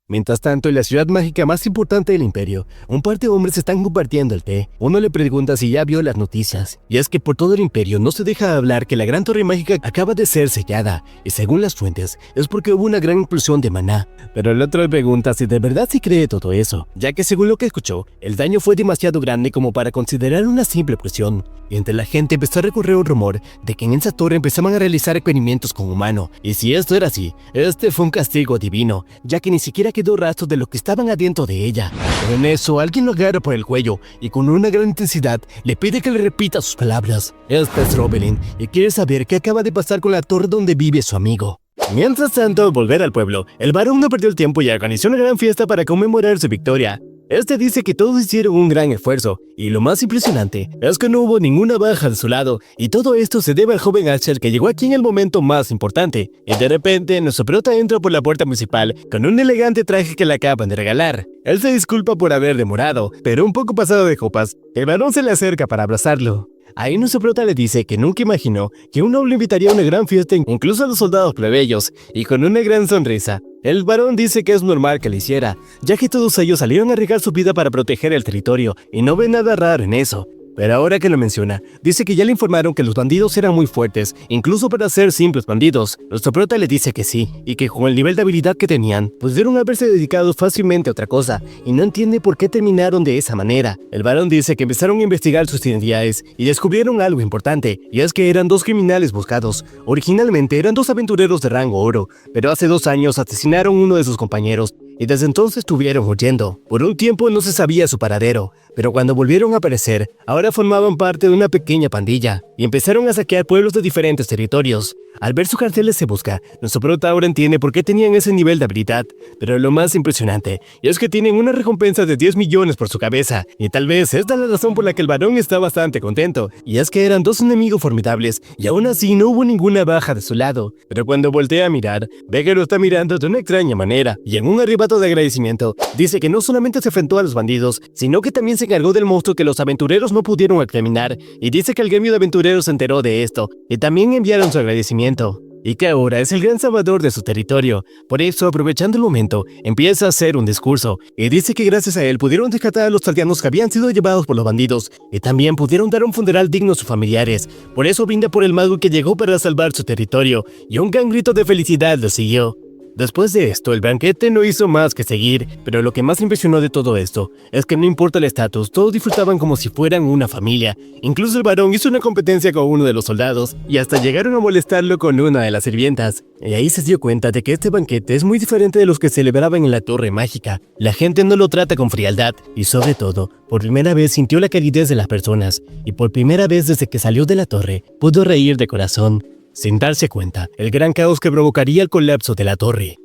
Mientras tanto, en la ciudad mágica más importante del imperio, un par de hombres están compartiendo el té. Uno le pregunta si ya vio las noticias, y es que por todo el imperio no se deja hablar que la gran torre mágica acaba de ser sellada, y según las fuentes, es porque hubo una gran inclusión de maná. Pero el otro le pregunta si de verdad sí cree todo eso, ya que según lo que escuchó, el daño fue demasiado grande como para considerar una simple presión. Y entre la gente empezó a recorrer un rumor de que en esa torre empezaban a realizar experimentos con humano, y si esto era así, este fue un castigo divino, ya que ni siquiera quedó rastro de lo que estaban adentro de ella. Pero en eso alguien lo agarra por el cuello y con una gran intensidad le pide que le repita sus palabras. Esta es Robelin y quiere saber qué acaba de pasar con la torre donde vive su amigo. Mientras tanto, al volver al pueblo, el varón no perdió el tiempo y organizó una gran fiesta para conmemorar su victoria. Este dice que todos hicieron un gran esfuerzo, y lo más impresionante es que no hubo ninguna baja de su lado, y todo esto se debe al joven Asher que llegó aquí en el momento más importante. Y de repente, nuestro prota entra por la puerta principal con un elegante traje que le acaban de regalar. Él se disculpa por haber demorado, pero un poco pasado de copas, el varón se le acerca para abrazarlo. Ahí nuestro prota le dice que nunca imaginó que un noble invitaría a una gran fiesta incluso a los soldados plebeyos, y con una gran sonrisa, el varón dice que es normal que lo hiciera, ya que todos ellos salieron a arriesgar su vida para proteger el territorio, y no ve nada raro en eso. Pero ahora que lo menciona, dice que ya le informaron que los bandidos eran muy fuertes, incluso para ser simples bandidos. Nuestro prota le dice que sí, y que con el nivel de habilidad que tenían, pudieron haberse dedicado fácilmente a otra cosa, y no entiende por qué terminaron de esa manera. El varón dice que empezaron a investigar sus identidades, y descubrieron algo importante, y es que eran dos criminales buscados. Originalmente eran dos aventureros de rango oro, pero hace 2 años asesinaron a uno de sus compañeros, y desde entonces estuvieron huyendo. Por un tiempo no se sabía su paradero, pero cuando volvieron a aparecer, ahora formaban parte de una pequeña pandilla, y empezaron a saquear pueblos de diferentes territorios. Al ver sus carteles de busca, nuestro prota ahora entiende por qué tenían ese nivel de habilidad, pero lo más impresionante es que tienen una recompensa de 10 millones por su cabeza, y tal vez esta es la razón por la que el varón está bastante contento, y es que eran dos enemigos formidables, y aún así no hubo ninguna baja de su lado. Pero cuando voltea a mirar, ve que lo está mirando de una extraña manera, y en un arrebato de agradecimiento, dice que no solamente se enfrentó a los bandidos, sino que también se encargó del monstruo que los aventureros no pudieron exterminar, y dice que el gremio de aventureros se enteró de esto, y también enviaron su agradecimiento, y que ahora es el gran salvador de su territorio. Por eso, aprovechando el momento, empieza a hacer un discurso, y dice que gracias a él pudieron rescatar a los aldeanos que habían sido llevados por los bandidos, y también pudieron dar un funeral digno a sus familiares. Por eso brinda por el mago que llegó para salvar su territorio, y un gran grito de felicidad lo siguió. Después de esto, el banquete no hizo más que seguir, pero lo que más impresionó de todo esto es que no importa el estatus, todos disfrutaban como si fueran una familia. Incluso el varón hizo una competencia con uno de los soldados y hasta llegaron a molestarlo con una de las sirvientas. Y ahí se dio cuenta de que este banquete es muy diferente de los que celebraban en la Torre Mágica. La gente no lo trata con frialdad y sobre todo, por primera vez sintió la calidez de las personas y por primera vez desde que salió de la torre, pudo reír de corazón, sin darse cuenta el gran caos que provocaría el colapso de la torre.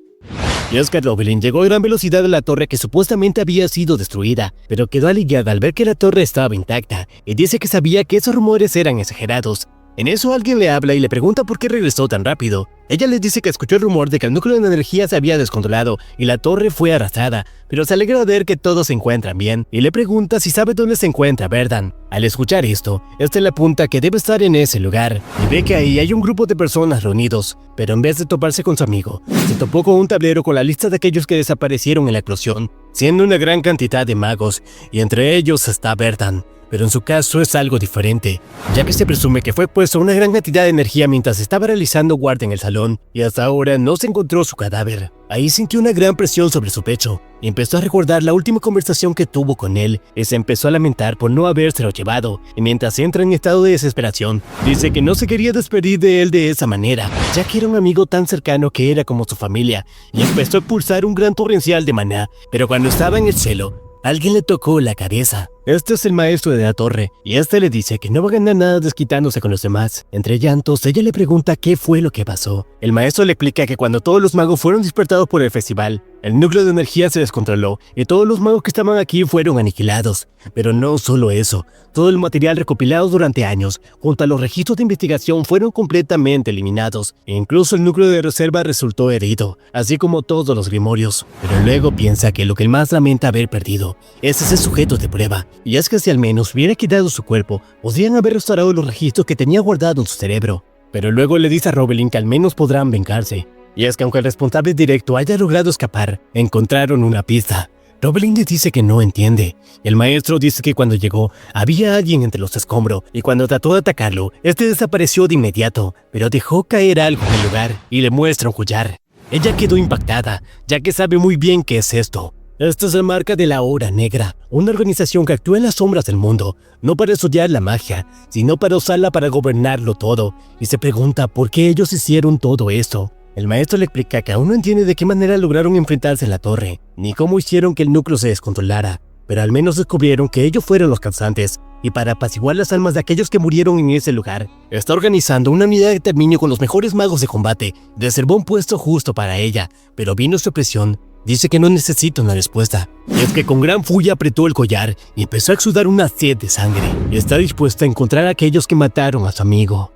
Y es que Rowling llegó a gran velocidad a la torre que supuestamente había sido destruida, pero quedó aliviada al ver que la torre estaba intacta, y dice que sabía que esos rumores eran exagerados. En eso alguien le habla y le pregunta por qué regresó tan rápido. Ella les dice que escuchó el rumor de que el núcleo de energía se había descontrolado y la torre fue arrasada, pero se alegra de ver que todos se encuentran bien y le pregunta si sabe dónde se encuentra Verdan. Al escuchar esto, este le apunta que debe estar en ese lugar y ve que ahí hay un grupo de personas reunidos, pero en vez de toparse con su amigo, se topó con un tablero con la lista de aquellos que desaparecieron en la explosión, siendo una gran cantidad de magos, y entre ellos está Verdan. Pero en su caso es algo diferente, ya que se presume que fue puesto una gran cantidad de energía mientras estaba realizando guardia en el salón, y hasta ahora no se encontró su cadáver. Ahí sintió una gran presión sobre su pecho, y empezó a recordar la última conversación que tuvo con él, y se empezó a lamentar por no habérselo llevado, y mientras entra en estado de desesperación, dice que no se quería despedir de él de esa manera, ya que era un amigo tan cercano que era como su familia, y empezó a expulsar un gran torrencial de maná, pero cuando estaba en el cielo, alguien le tocó la cabeza. Este es el maestro de la torre, y este le dice que no va a ganar nada desquitándose con los demás. Entre llantos, ella le pregunta qué fue lo que pasó. El maestro le explica que cuando todos los magos fueron despertados por el festival, el núcleo de energía se descontroló y todos los magos que estaban aquí fueron aniquilados. Pero no solo eso, todo el material recopilado durante años, junto a los registros de investigación, fueron completamente eliminados. E incluso el núcleo de reserva resultó herido, así como todos los grimorios. Pero luego piensa que lo que más lamenta haber perdido es ese sujeto de prueba. Y es que si al menos hubiera quitado su cuerpo, podrían haber restaurado los registros que tenía guardado en su cerebro. Pero luego le dice a Rowling que al menos podrán vengarse. Y es que aunque el responsable directo haya logrado escapar, encontraron una pista. Rowling le dice que no entiende. El maestro dice que cuando llegó, había alguien entre los escombros, y cuando trató de atacarlo, este desapareció de inmediato, pero dejó caer algo en el lugar, y le muestra un collar. Ella quedó impactada, ya que sabe muy bien qué es esto. Esta es la marca de la Hora Negra, una organización que actúa en las sombras del mundo, no para estudiar la magia, sino para usarla para gobernarlo todo, y se pregunta por qué ellos hicieron todo eso. El maestro le explica que aún no entiende de qué manera lograron enfrentarse a la torre, ni cómo hicieron que el núcleo se descontrolara, pero al menos descubrieron que ellos fueron los causantes, y para apaciguar las almas de aquellos que murieron en ese lugar, está organizando una unidad de exterminio con los mejores magos de combate, reservó un puesto justo para ella, pero vino su presión. Dice que no necesita una respuesta. Y es que con gran furia apretó el collar y empezó a exudar una sed de sangre. Y está dispuesta a encontrar a aquellos que mataron a su amigo.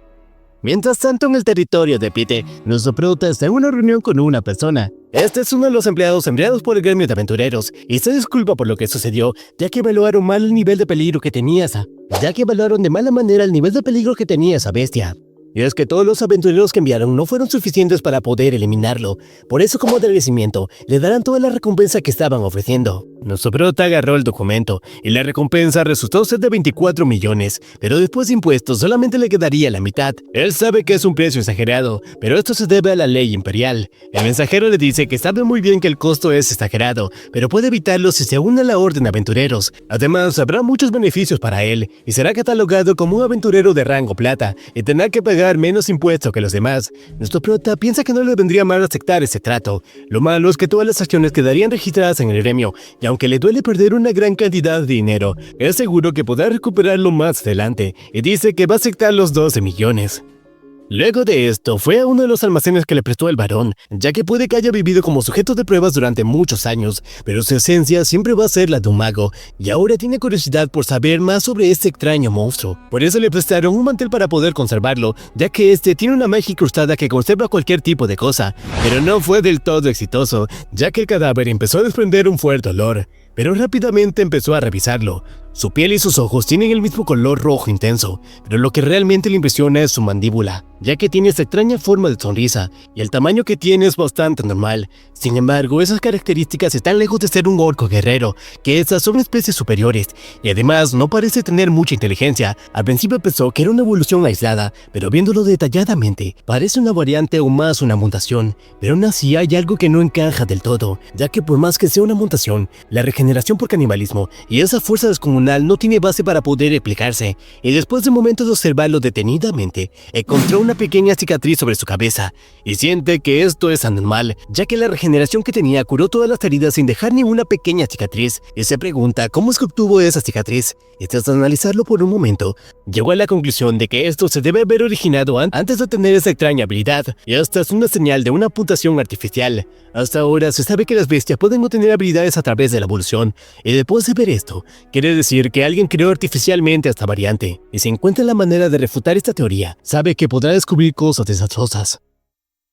Mientras tanto, en el territorio de Pite, nuestro prota está en una reunión con una persona. Este es uno de los empleados enviados por el gremio de aventureros y se disculpa por lo que sucedió, ya que evaluaron mal el nivel de peligro que tenía de mala manera el nivel de peligro que tenía esa bestia. Y es que todos los aventureros que enviaron no fueron suficientes para poder eliminarlo. Por eso, como agradecimiento, le darán toda la recompensa que estaban ofreciendo. Nuestro prota agarró el documento y la recompensa resultó ser de 24 millones, pero después de impuestos solamente le quedaría la mitad. Él sabe que es un precio exagerado, pero esto se debe a la ley imperial. El mensajero le dice que sabe muy bien que el costo es exagerado, pero puede evitarlo si se une a la Orden de Aventureros. Además, habrá muchos beneficios para él y será catalogado como un aventurero de rango plata y tendrá que pagar menos impuestos que los demás. Nuestro prota piensa que no le vendría mal aceptar ese trato. Lo malo es que todas las acciones quedarían registradas en el gremio, y aunque le duele perder una gran cantidad de dinero, es seguro que podrá recuperarlo más adelante, y dice que va a aceptar los 12 millones. Luego de esto, fue a uno de los almacenes que le prestó el varón, ya que puede que haya vivido como sujeto de pruebas durante muchos años, pero su esencia siempre va a ser la de un mago, y ahora tiene curiosidad por saber más sobre este extraño monstruo. Por eso le prestaron un mantel para poder conservarlo, ya que este tiene una magia incrustada que conserva cualquier tipo de cosa, pero no fue del todo exitoso, ya que el cadáver empezó a desprender un fuerte olor. Pero rápidamente empezó a revisarlo. Su piel y sus ojos tienen el mismo color rojo intenso, pero lo que realmente le impresiona es su mandíbula, ya que tiene esa extraña forma de sonrisa, y el tamaño que tiene es bastante normal. Sin embargo, esas características están lejos de ser un orco guerrero, que esas son especies superiores, y además no parece tener mucha inteligencia. Al principio pensó que era una evolución aislada, pero viéndolo detalladamente, parece una variante o más una mutación, pero aún así hay algo que no encaja del todo, ya que por más que sea una mutación, la regeneración por canibalismo y esa fuerza descomunal no tiene base para poder explicarse, y después de momentos de observarlo detenidamente, encontró una pequeña cicatriz sobre su cabeza, y siente que esto es anormal, ya que la regeneración que tenía curó todas las heridas sin dejar ni una pequeña cicatriz, y se pregunta cómo es que obtuvo esa cicatriz, y tras analizarlo por un momento, llegó a la conclusión de que esto se debe haber originado antes de tener esa extraña habilidad, y esta es una señal de una mutación artificial. Hasta ahora se sabe que las bestias pueden obtener habilidades a través de la evolución, y después de ver esto, quiere decir que alguien creó artificialmente esta variante, y si encuentra la manera de refutar esta teoría, sabe que podrá descubrir cosas desastrosas.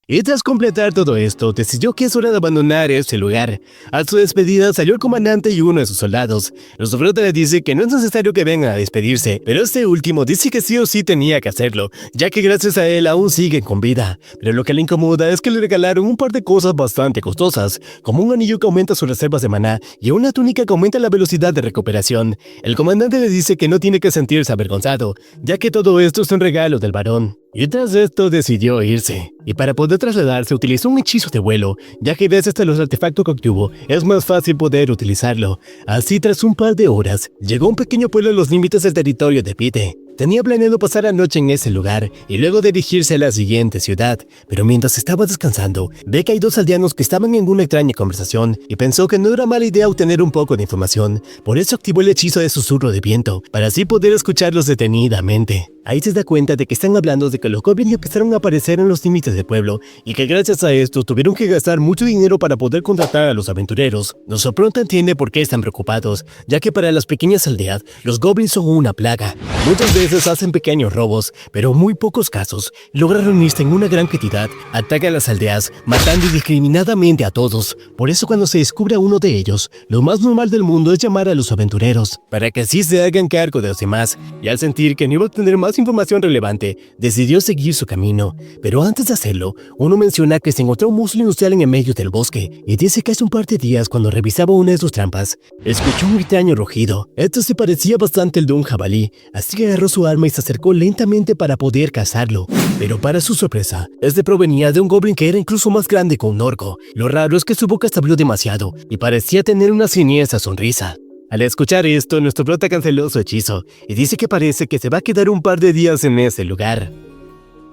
Y tras completar todo esto, decidió que es hora de abandonar ese lugar. A su despedida salió el comandante y uno de sus soldados. Los flota le dice que no es necesario que vengan a despedirse, pero este último dice que sí o sí tenía que hacerlo, ya que gracias a él aún siguen con vida. Pero lo que le incomoda es que le regalaron un par de cosas bastante costosas, como un anillo que aumenta sus reservas de maná y una túnica que aumenta la velocidad de recuperación. El comandante le dice que no tiene que sentirse avergonzado, ya que todo esto es un regalo del varón. Y tras esto decidió irse, y para poder trasladarse utilizó un hechizo de vuelo, ya que gracias a los artefactos que obtuvo es más fácil poder utilizarlo. Así tras un par de horas, llegó a un pequeño pueblo a los límites del territorio de Pite. Tenía planeado pasar la noche en ese lugar y luego dirigirse a la siguiente ciudad, pero mientras estaba descansando, ve que hay dos aldeanos que estaban en una extraña conversación y pensó que no era mala idea obtener un poco de información. Por eso activó el hechizo de susurro de viento, para así poder escucharlos detenidamente. Ahí se da cuenta de que están hablando de que los goblins empezaron a aparecer en los límites del pueblo y que gracias a esto tuvieron que gastar mucho dinero para poder contratar a los aventureros. Noso pronto entiende por qué están preocupados, ya que para las pequeñas aldeas, los goblins son una plaga. Muchas veces hacen pequeños robos, pero en muy pocos casos logran reunirse en una gran cantidad, atacan las aldeas, matando indiscriminadamente a todos. Por eso cuando se descubre a uno de ellos, lo más normal del mundo es llamar a los aventureros, para que así se hagan cargo de los demás, y al sentir que no iba a tener más información relevante, decidió seguir su camino. Pero antes de hacerlo, uno menciona que se encontró un muslo industrial en el medio del bosque, y dice que hace un par de días cuando revisaba una de sus trampas, escuchó un extraño rugido. Esto se parecía bastante al de un jabalí, así que agarró su arma y se acercó lentamente para poder cazarlo. Pero para su sorpresa, este provenía de un goblin que era incluso más grande que un orco. Lo raro es que su boca se abrió demasiado, y parecía tener una siniestra sonrisa. Al escuchar esto, nuestro prota canceló su hechizo y dice que parece que se va a quedar un par de días en ese lugar.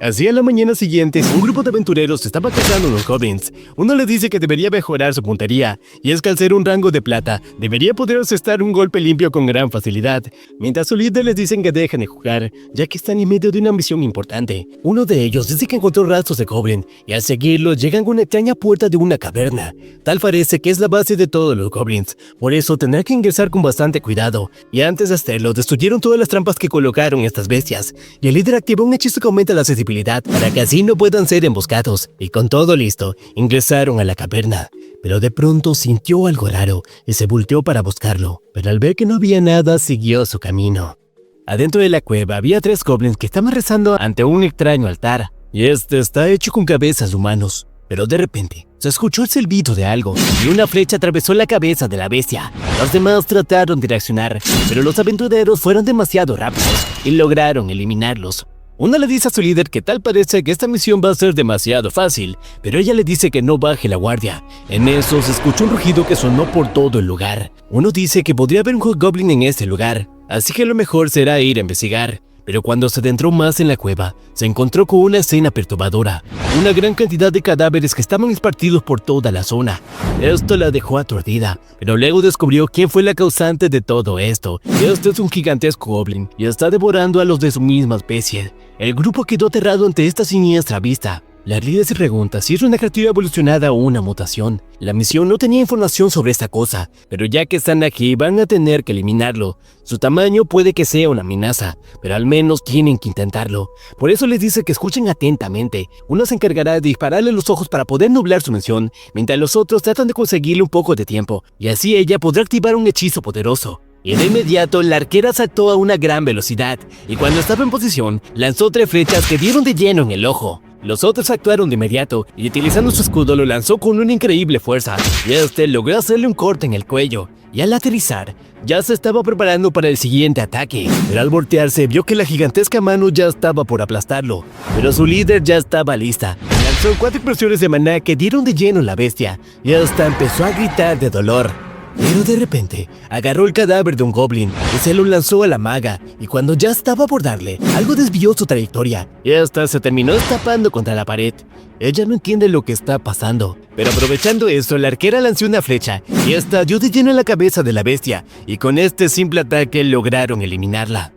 Así a la mañana siguiente, un grupo de aventureros estaba cazando a los goblins. Uno le dice que debería mejorar su puntería, y es que al ser un rango de plata, debería poder asestar un golpe limpio con gran facilidad, mientras su líder les dicen que dejen de jugar, ya que están en medio de una misión importante. Uno de ellos dice que encontró rastros de goblin, y al seguirlo llegan a una extraña puerta de una caverna. Tal parece que es la base de todos los goblins, por eso tendrá que ingresar con bastante cuidado, y antes de hacerlo destruyeron todas las trampas que colocaron estas bestias, y el líder activó un hechizo que aumenta la sensibilidad para que así no puedan ser emboscados, y con todo listo, ingresaron a la caverna. Pero de pronto sintió algo raro y se volteó para buscarlo, pero al ver que no había nada, siguió su camino. Adentro de la cueva había 3 goblins que estaban rezando ante un extraño altar, y este está hecho con cabezas de humanos. Pero de repente, se escuchó el silbido de algo, y una flecha atravesó la cabeza de la bestia. Los demás trataron de reaccionar, pero los aventureros fueron demasiado rápidos y lograron eliminarlos. Una le dice a su líder que tal parece que esta misión va a ser demasiado fácil, pero ella le dice que no baje la guardia. En eso se escuchó un rugido que sonó por todo el lugar. Uno dice que podría haber un hobgoblin en este lugar, así que lo mejor será ir a investigar. Pero cuando se adentró más en la cueva, se encontró con una escena perturbadora. Una gran cantidad de cadáveres que estaban esparcidos por toda la zona. Esto la dejó aturdida, pero luego descubrió quién fue la causante de todo esto. Este es un gigantesco goblin y está devorando a los de su misma especie. El grupo quedó aterrado ante esta siniestra vista. La líder se pregunta si es una criatura evolucionada o una mutación. La misión no tenía información sobre esta cosa, pero ya que están aquí van a tener que eliminarlo. Su tamaño puede que sea una amenaza, pero al menos tienen que intentarlo. Por eso les dice que escuchen atentamente. Uno se encargará de dispararle los ojos para poder nublar su misión, mientras los otros tratan de conseguirle un poco de tiempo, y así ella podrá activar un hechizo poderoso. Y de inmediato la arquera saltó a una gran velocidad, y cuando estaba en posición, lanzó 3 flechas que dieron de lleno en el ojo. Los otros actuaron de inmediato, y utilizando su escudo lo lanzó con una increíble fuerza, y este logró hacerle un corte en el cuello. Y al aterrizar, ya se estaba preparando para el siguiente ataque, pero al voltearse vio que la gigantesca mano ya estaba por aplastarlo, pero su líder ya estaba lista. Lanzó 4 explosiones de maná que dieron de lleno en la bestia, y hasta empezó a gritar de dolor. Pero de repente, agarró el cadáver de un goblin y se lo lanzó a la maga, y cuando ya estaba por darle, algo desvió su trayectoria, y hasta se terminó estampando contra la pared. Ella no entiende lo que está pasando, pero aprovechando eso, la arquera lanzó una flecha, y esta dio de lleno en la cabeza de la bestia, y con este simple ataque lograron eliminarla.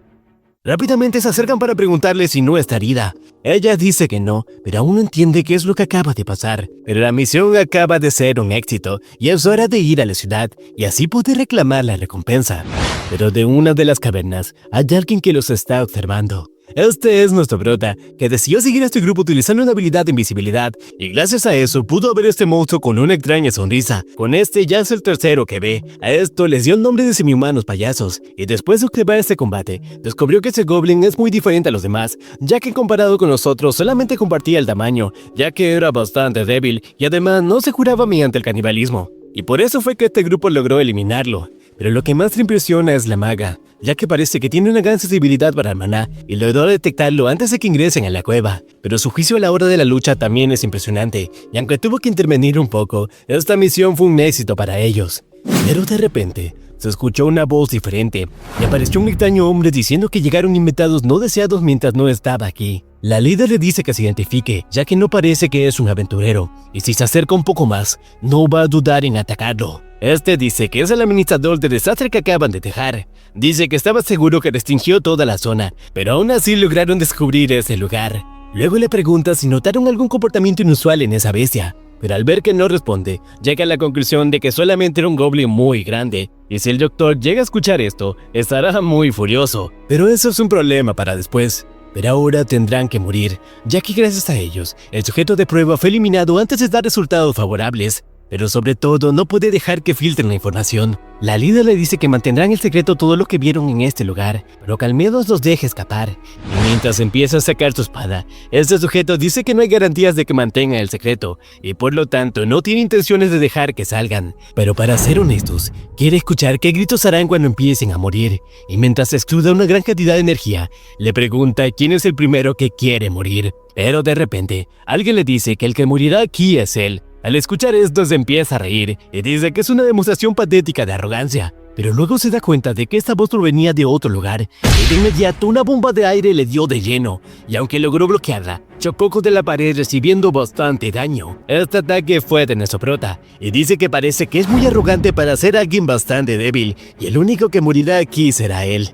Rápidamente se acercan para preguntarle si no está herida. Ella dice que no, pero aún no entiende qué es lo que acaba de pasar. Pero la misión acaba de ser un éxito, y es hora de ir a la ciudad, y así poder reclamar la recompensa. Pero de una de las cavernas, hay alguien que los está observando. Este es nuestro prota, que decidió seguir a este grupo utilizando una habilidad de invisibilidad, y gracias a eso pudo ver a este monstruo con una extraña sonrisa. Con este ya es el tercero que ve. A esto les dio el nombre de semihumanos payasos, y después de observar este combate, descubrió que ese goblin es muy diferente a los demás, ya que comparado con nosotros solamente compartía el tamaño, ya que era bastante débil, y además no se curaba mediante el canibalismo. Y por eso fue que este grupo logró eliminarlo. Pero lo que más le impresiona es la maga, ya que parece que tiene una gran sensibilidad para el maná y logró detectarlo antes de que ingresen a la cueva. Pero su juicio a la hora de la lucha también es impresionante, y aunque tuvo que intervenir un poco, esta misión fue un éxito para ellos. Pero de repente, se escuchó una voz diferente, y apareció un extraño hombre diciendo que llegaron invitados no deseados mientras no estaba aquí. La líder le dice que se identifique, ya que no parece que es un aventurero, y si se acerca un poco más, no va a dudar en atacarlo. Este dice que es el administrador del desastre que acaban de dejar. Dice que estaba seguro que restringió toda la zona, pero aún así lograron descubrir ese lugar. Luego le pregunta si notaron algún comportamiento inusual en esa bestia, pero al ver que no responde, llega a la conclusión de que solamente era un goblin muy grande, y si el doctor llega a escuchar esto, estará muy furioso. Pero eso es un problema para después. Pero ahora tendrán que morir, ya que gracias a ellos, el sujeto de prueba fue eliminado antes de dar resultados favorables. Pero sobre todo, no puede dejar que filtren la información. La líder le dice que mantendrán el secreto todo lo que vieron en este lugar, pero que al menos los deje escapar. Y mientras empieza a sacar su espada, este sujeto dice que no hay garantías de que mantengan el secreto, y por lo tanto no tiene intenciones de dejar que salgan. Pero para ser honestos, quiere escuchar qué gritos harán cuando empiecen a morir, y mientras exuda una gran cantidad de energía, le pregunta quién es el primero que quiere morir. Pero de repente, alguien le dice que el que morirá aquí es él. Al escuchar esto se empieza a reír y dice que es una demostración patética de arrogancia, pero luego se da cuenta de que esta voz provenía de otro lugar y de inmediato una bomba de aire le dio de lleno, y aunque logró bloquearla, chocó contra la pared recibiendo bastante daño. Este ataque fue de nuestro prota y dice que parece que es muy arrogante para ser alguien bastante débil y el único que morirá aquí será él.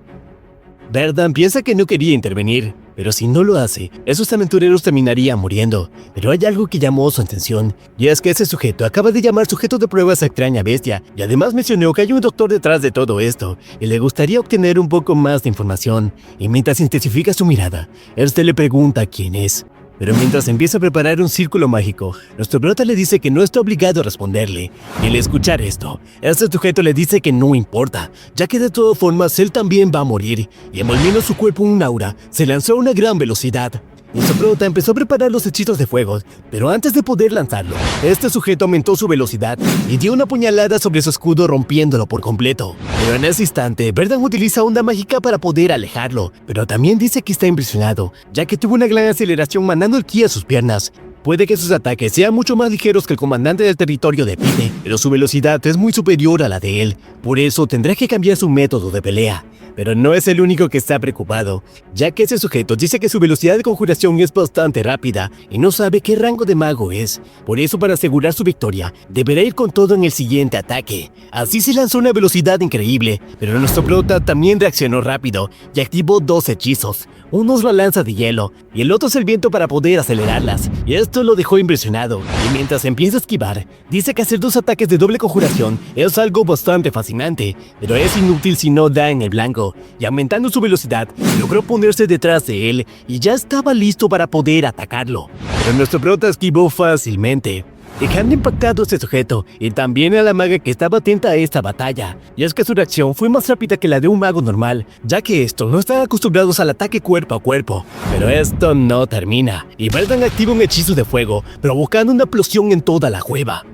Verdan piensa que no quería intervenir, pero si no lo hace, esos aventureros terminarían muriendo. Pero hay algo que llamó su atención, y es que ese sujeto acaba de llamar sujeto de pruebas a extraña bestia, y además mencionó que hay un doctor detrás de todo esto, y le gustaría obtener un poco más de información. Y mientras intensifica su mirada, este le pregunta quién es. Pero mientras empieza a preparar un círculo mágico, nuestro prota le dice que no está obligado a responderle. Y al escuchar esto, este sujeto le dice que no importa, ya que de todas formas él también va a morir, y envolviendo su cuerpo en un aura, se lanzó a una gran velocidad. Nuestro prota empezó a preparar los hechizos de fuego, pero antes de poder lanzarlo, este sujeto aumentó su velocidad y dio una puñalada sobre su escudo rompiéndolo por completo. Pero en ese instante, Verdan utiliza onda mágica para poder alejarlo, pero también dice que está impresionado, ya que tuvo una gran aceleración mandando el ki a sus piernas. Puede que sus ataques sean mucho más ligeros que el comandante del territorio de Pite, pero su velocidad es muy superior a la de él, por eso tendrá que cambiar su método de pelea. Pero no es el único que está preocupado, ya que ese sujeto dice que su velocidad de conjuración es bastante rápida y no sabe qué rango de mago es. Por eso, para asegurar su victoria, deberá ir con todo en el siguiente ataque. Así se lanzó a una velocidad increíble, pero nuestro prota también reaccionó rápido y activó 2 hechizos. Uno es la lanza de hielo y el otro es el viento para poder acelerarlas, y esto lo dejó impresionado. Y mientras empieza a esquivar, dice que hacer 2 ataques de doble conjuración es algo bastante fascinante, pero es inútil si no da en el blanco. Y aumentando su velocidad, logró ponerse detrás de él y ya estaba listo para poder atacarlo. Pero nuestro prota esquivó fácilmente. dejando impactado a este sujeto y también a la maga que estaba atenta a esta batalla. Y es que su reacción fue más rápida que la de un mago normal, ya que estos no están acostumbrados al ataque cuerpo a cuerpo. Pero esto no termina, y Verdan activa un hechizo de fuego, provocando una explosión en toda la cueva.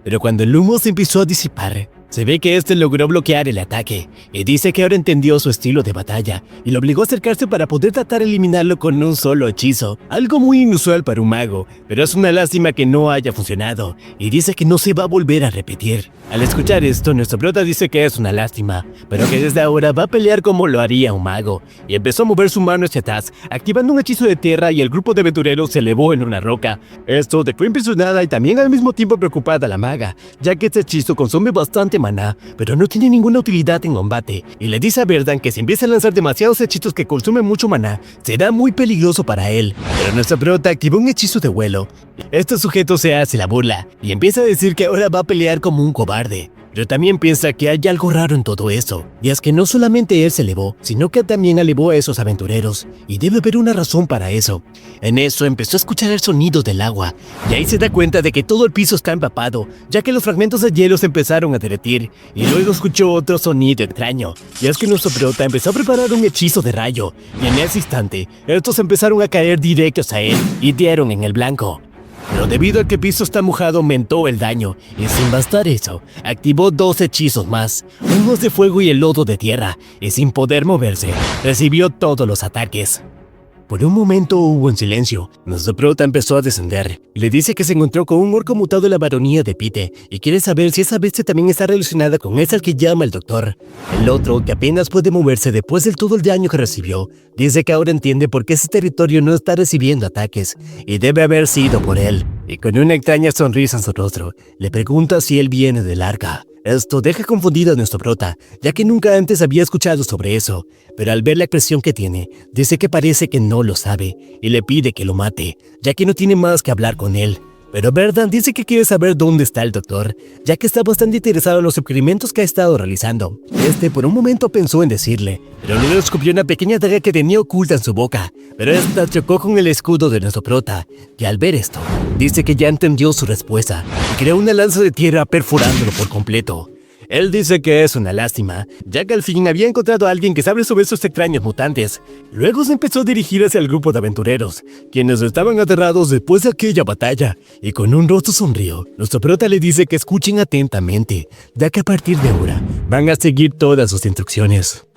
Pero cuando el humo se empezó a disipar, se ve que este logró bloquear el ataque, y dice que ahora entendió su estilo de batalla, y lo obligó a acercarse para poder tratar de eliminarlo con un solo hechizo, algo muy inusual para un mago, pero es una lástima que no haya funcionado, y dice que no se va a volver a repetir. Al escuchar esto, nuestro prota dice que es una lástima, pero que desde ahora va a pelear como lo haría un mago, y empezó a mover su mano hacia atrás, activando un hechizo de tierra y el grupo de aventureros se elevó en una roca. Esto dejó impresionada y también al mismo tiempo preocupada a la maga, ya que este hechizo consume bastante maná, pero no tiene ninguna utilidad en combate, y le dice a Verdan que si empieza a lanzar demasiados hechizos que consumen mucho maná, será muy peligroso para él. Pero nuestra prota activó un hechizo de vuelo. Este sujeto se hace la burla, y empieza a decir que ahora va a pelear como un cobarde. Pero también piensa que hay algo raro en todo eso, y es que no solamente él se elevó, sino que también elevó a esos aventureros, y debe haber una razón para eso. En eso empezó a escuchar el sonido del agua, y ahí se da cuenta de que todo el piso está empapado, ya que los fragmentos de hielo se empezaron a derretir, y luego escuchó otro sonido extraño, y es que nuestro prota empezó a preparar un hechizo de rayo, y en ese instante, estos empezaron a caer directos a él, y dieron en el blanco. Pero debido a que el piso está mojado aumentó el daño, y sin bastar eso, activó 2 hechizos más, unos de fuego y el lodo de tierra, y sin poder moverse, recibió todos los ataques. Por un momento hubo un silencio. Nuestro prota empezó a descender. Le dice que se encontró con un orco mutado de la baronía de Pite y quiere saber si esa bestia también está relacionada con esa al que llama el doctor. El otro, que apenas puede moverse después de todo el daño que recibió, dice que ahora entiende por qué ese territorio no está recibiendo ataques y debe haber sido por él. Y con una extraña sonrisa en su rostro, le pregunta si él viene del arca. Esto deja confundido a nuestro prota, ya que nunca antes había escuchado sobre eso, pero al ver la expresión que tiene, dice que parece que no lo sabe, y le pide que lo mate, ya que no tiene más que hablar con él. Pero Verdan dice que quiere saber dónde está el doctor, ya que está bastante interesado en los experimentos que ha estado realizando. Por un momento pensó en decirle, pero luego descubrió una pequeña daga que tenía oculta en su boca, pero esta chocó con el escudo de nuestro prota, y al ver esto, dice que ya entendió su respuesta, y creó una lanza de tierra perforándolo por completo. Él dice que es una lástima, ya que al fin había encontrado a alguien que sabe sobre esos extraños mutantes. Luego se empezó a dirigir hacia el grupo de aventureros, quienes estaban aterrados después de aquella batalla, y con un rostro sombrío, nuestro prota le dice que escuchen atentamente, ya que a partir de ahora van a seguir todas sus instrucciones.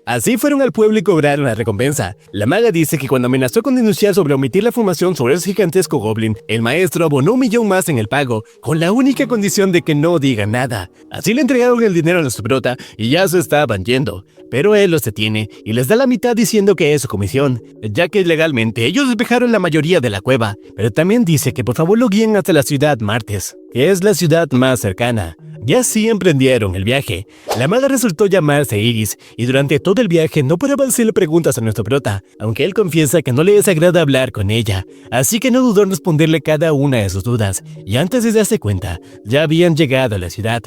Así fueron al pueblo y cobraron la recompensa. La maga dice que cuando amenazó con denunciar sobre omitir la información sobre ese gigantesco goblin, el maestro abonó 1 millón más en el pago, con la única condición de que no diga nada. Así le entregaron el dinero a nuestro prota y ya se estaban yendo. Pero él los detiene y les da la mitad diciendo que es su comisión, ya que legalmente ellos despejaron la mayoría de la cueva. Pero también dice que por favor lo guíen hasta la ciudad Martes, que es la ciudad más cercana. Y así emprendieron el viaje. La maga resultó llamarse Iris, y durante todo el viaje no paraba de hacerle preguntas a nuestro prota, aunque él confiesa que no le desagrada hablar con ella, así que no dudó en responderle cada una de sus dudas, y antes de darse cuenta, ya habían llegado a la ciudad.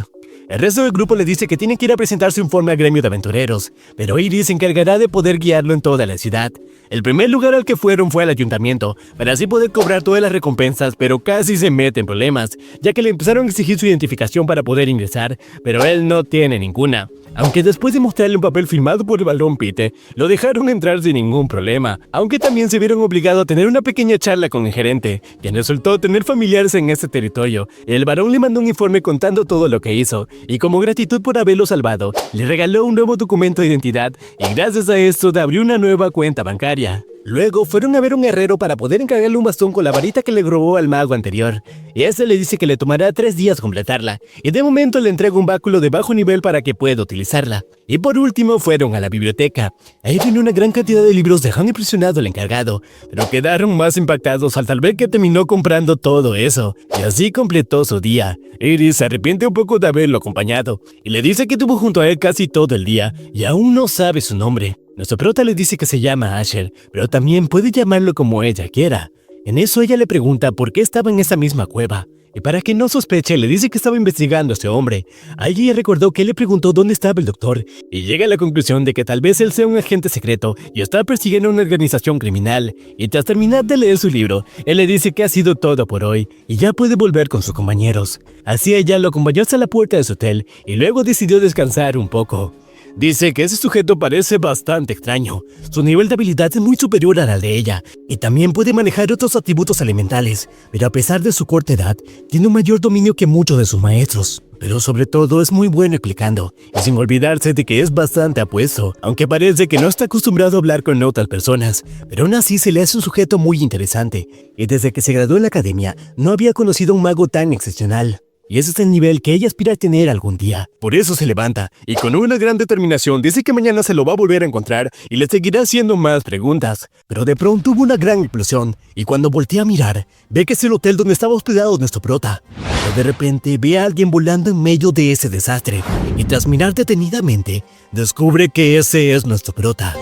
El resto del grupo le dice que tienen que ir a presentar su informe al gremio de aventureros, pero Iris se encargará de poder guiarlo en toda la ciudad. El primer lugar al que fueron fue al ayuntamiento, para así poder cobrar todas las recompensas, pero casi se mete en problemas, ya que le empezaron a exigir su identificación para poder ingresar, pero él no tiene ninguna. Aunque después de mostrarle un papel firmado por el barón Pite, lo dejaron entrar sin ningún problema, aunque también se vieron obligados a tener una pequeña charla con el gerente, quien resultó tener familiares en ese territorio. El barón le mandó un informe contando todo lo que hizo, y como gratitud por haberlo salvado, le regaló un nuevo documento de identidad, y gracias a esto le abrió una nueva cuenta bancaria. Luego fueron a ver un herrero para poder encargarle un bastón con la varita que le robó al mago anterior, y este le dice que le tomará 3 días completarla, y de momento le entrega un báculo de bajo nivel para que pueda utilizarla. Y por último fueron a la biblioteca. Ahí vino una gran cantidad de libros dejando impresionado al encargado, pero quedaron más impactados al ver que terminó comprando todo eso, y así completó su día. Iris se arrepiente un poco de haberlo acompañado, y le dice que estuvo junto a él casi todo el día, y aún no sabe su nombre. Nuestro prota le dice que se llama Asher, pero también puede llamarlo como ella quiera. En eso ella le pregunta por qué estaba en esa misma cueva, y para que no sospeche le dice que estaba investigando a este hombre. Allí ella recordó que él le preguntó dónde estaba el doctor y llega a la conclusión de que tal vez él sea un agente secreto y está persiguiendo una organización criminal. Y tras terminar de leer su libro, él le dice que ha sido todo por hoy y ya puede volver con sus compañeros. Así ella lo acompañó hasta la puerta de su hotel y luego decidió descansar un poco. Dice que ese sujeto parece bastante extraño. Su nivel de habilidad es muy superior al de ella, y también puede manejar otros atributos elementales, pero a pesar de su corta edad, tiene un mayor dominio que muchos de sus maestros. Pero sobre todo es muy bueno explicando, y sin olvidarse de que es bastante apuesto, aunque parece que no está acostumbrado a hablar con otras personas, pero aún así se le hace un sujeto muy interesante, y desde que se graduó en la academia no había conocido a un mago tan excepcional. Y ese es el nivel que ella aspira a tener algún día. Por eso se levanta, y con una gran determinación dice que mañana se lo va a volver a encontrar y le seguirá haciendo más preguntas. Pero de pronto hubo una gran explosión, y cuando voltea a mirar, ve que es el hotel donde estaba hospedado nuestro prota. Pero de repente ve a alguien volando en medio de ese desastre, y tras mirar detenidamente, descubre que ese es nuestro prota.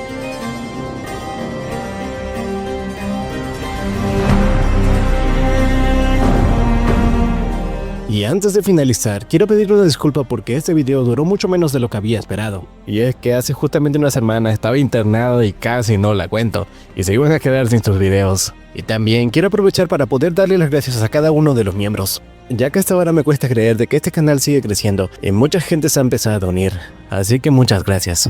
Y antes de finalizar, quiero pedir una disculpa porque este video duró mucho menos de lo que había esperado. Y es que hace justamente una semana estaba internado y casi no la cuento, y se iban a quedar sin sus videos. Y también quiero aprovechar para poder darle las gracias a cada uno de los miembros, ya que hasta ahora me cuesta creer de que este canal sigue creciendo y mucha gente se ha empezado a unir, así que muchas gracias.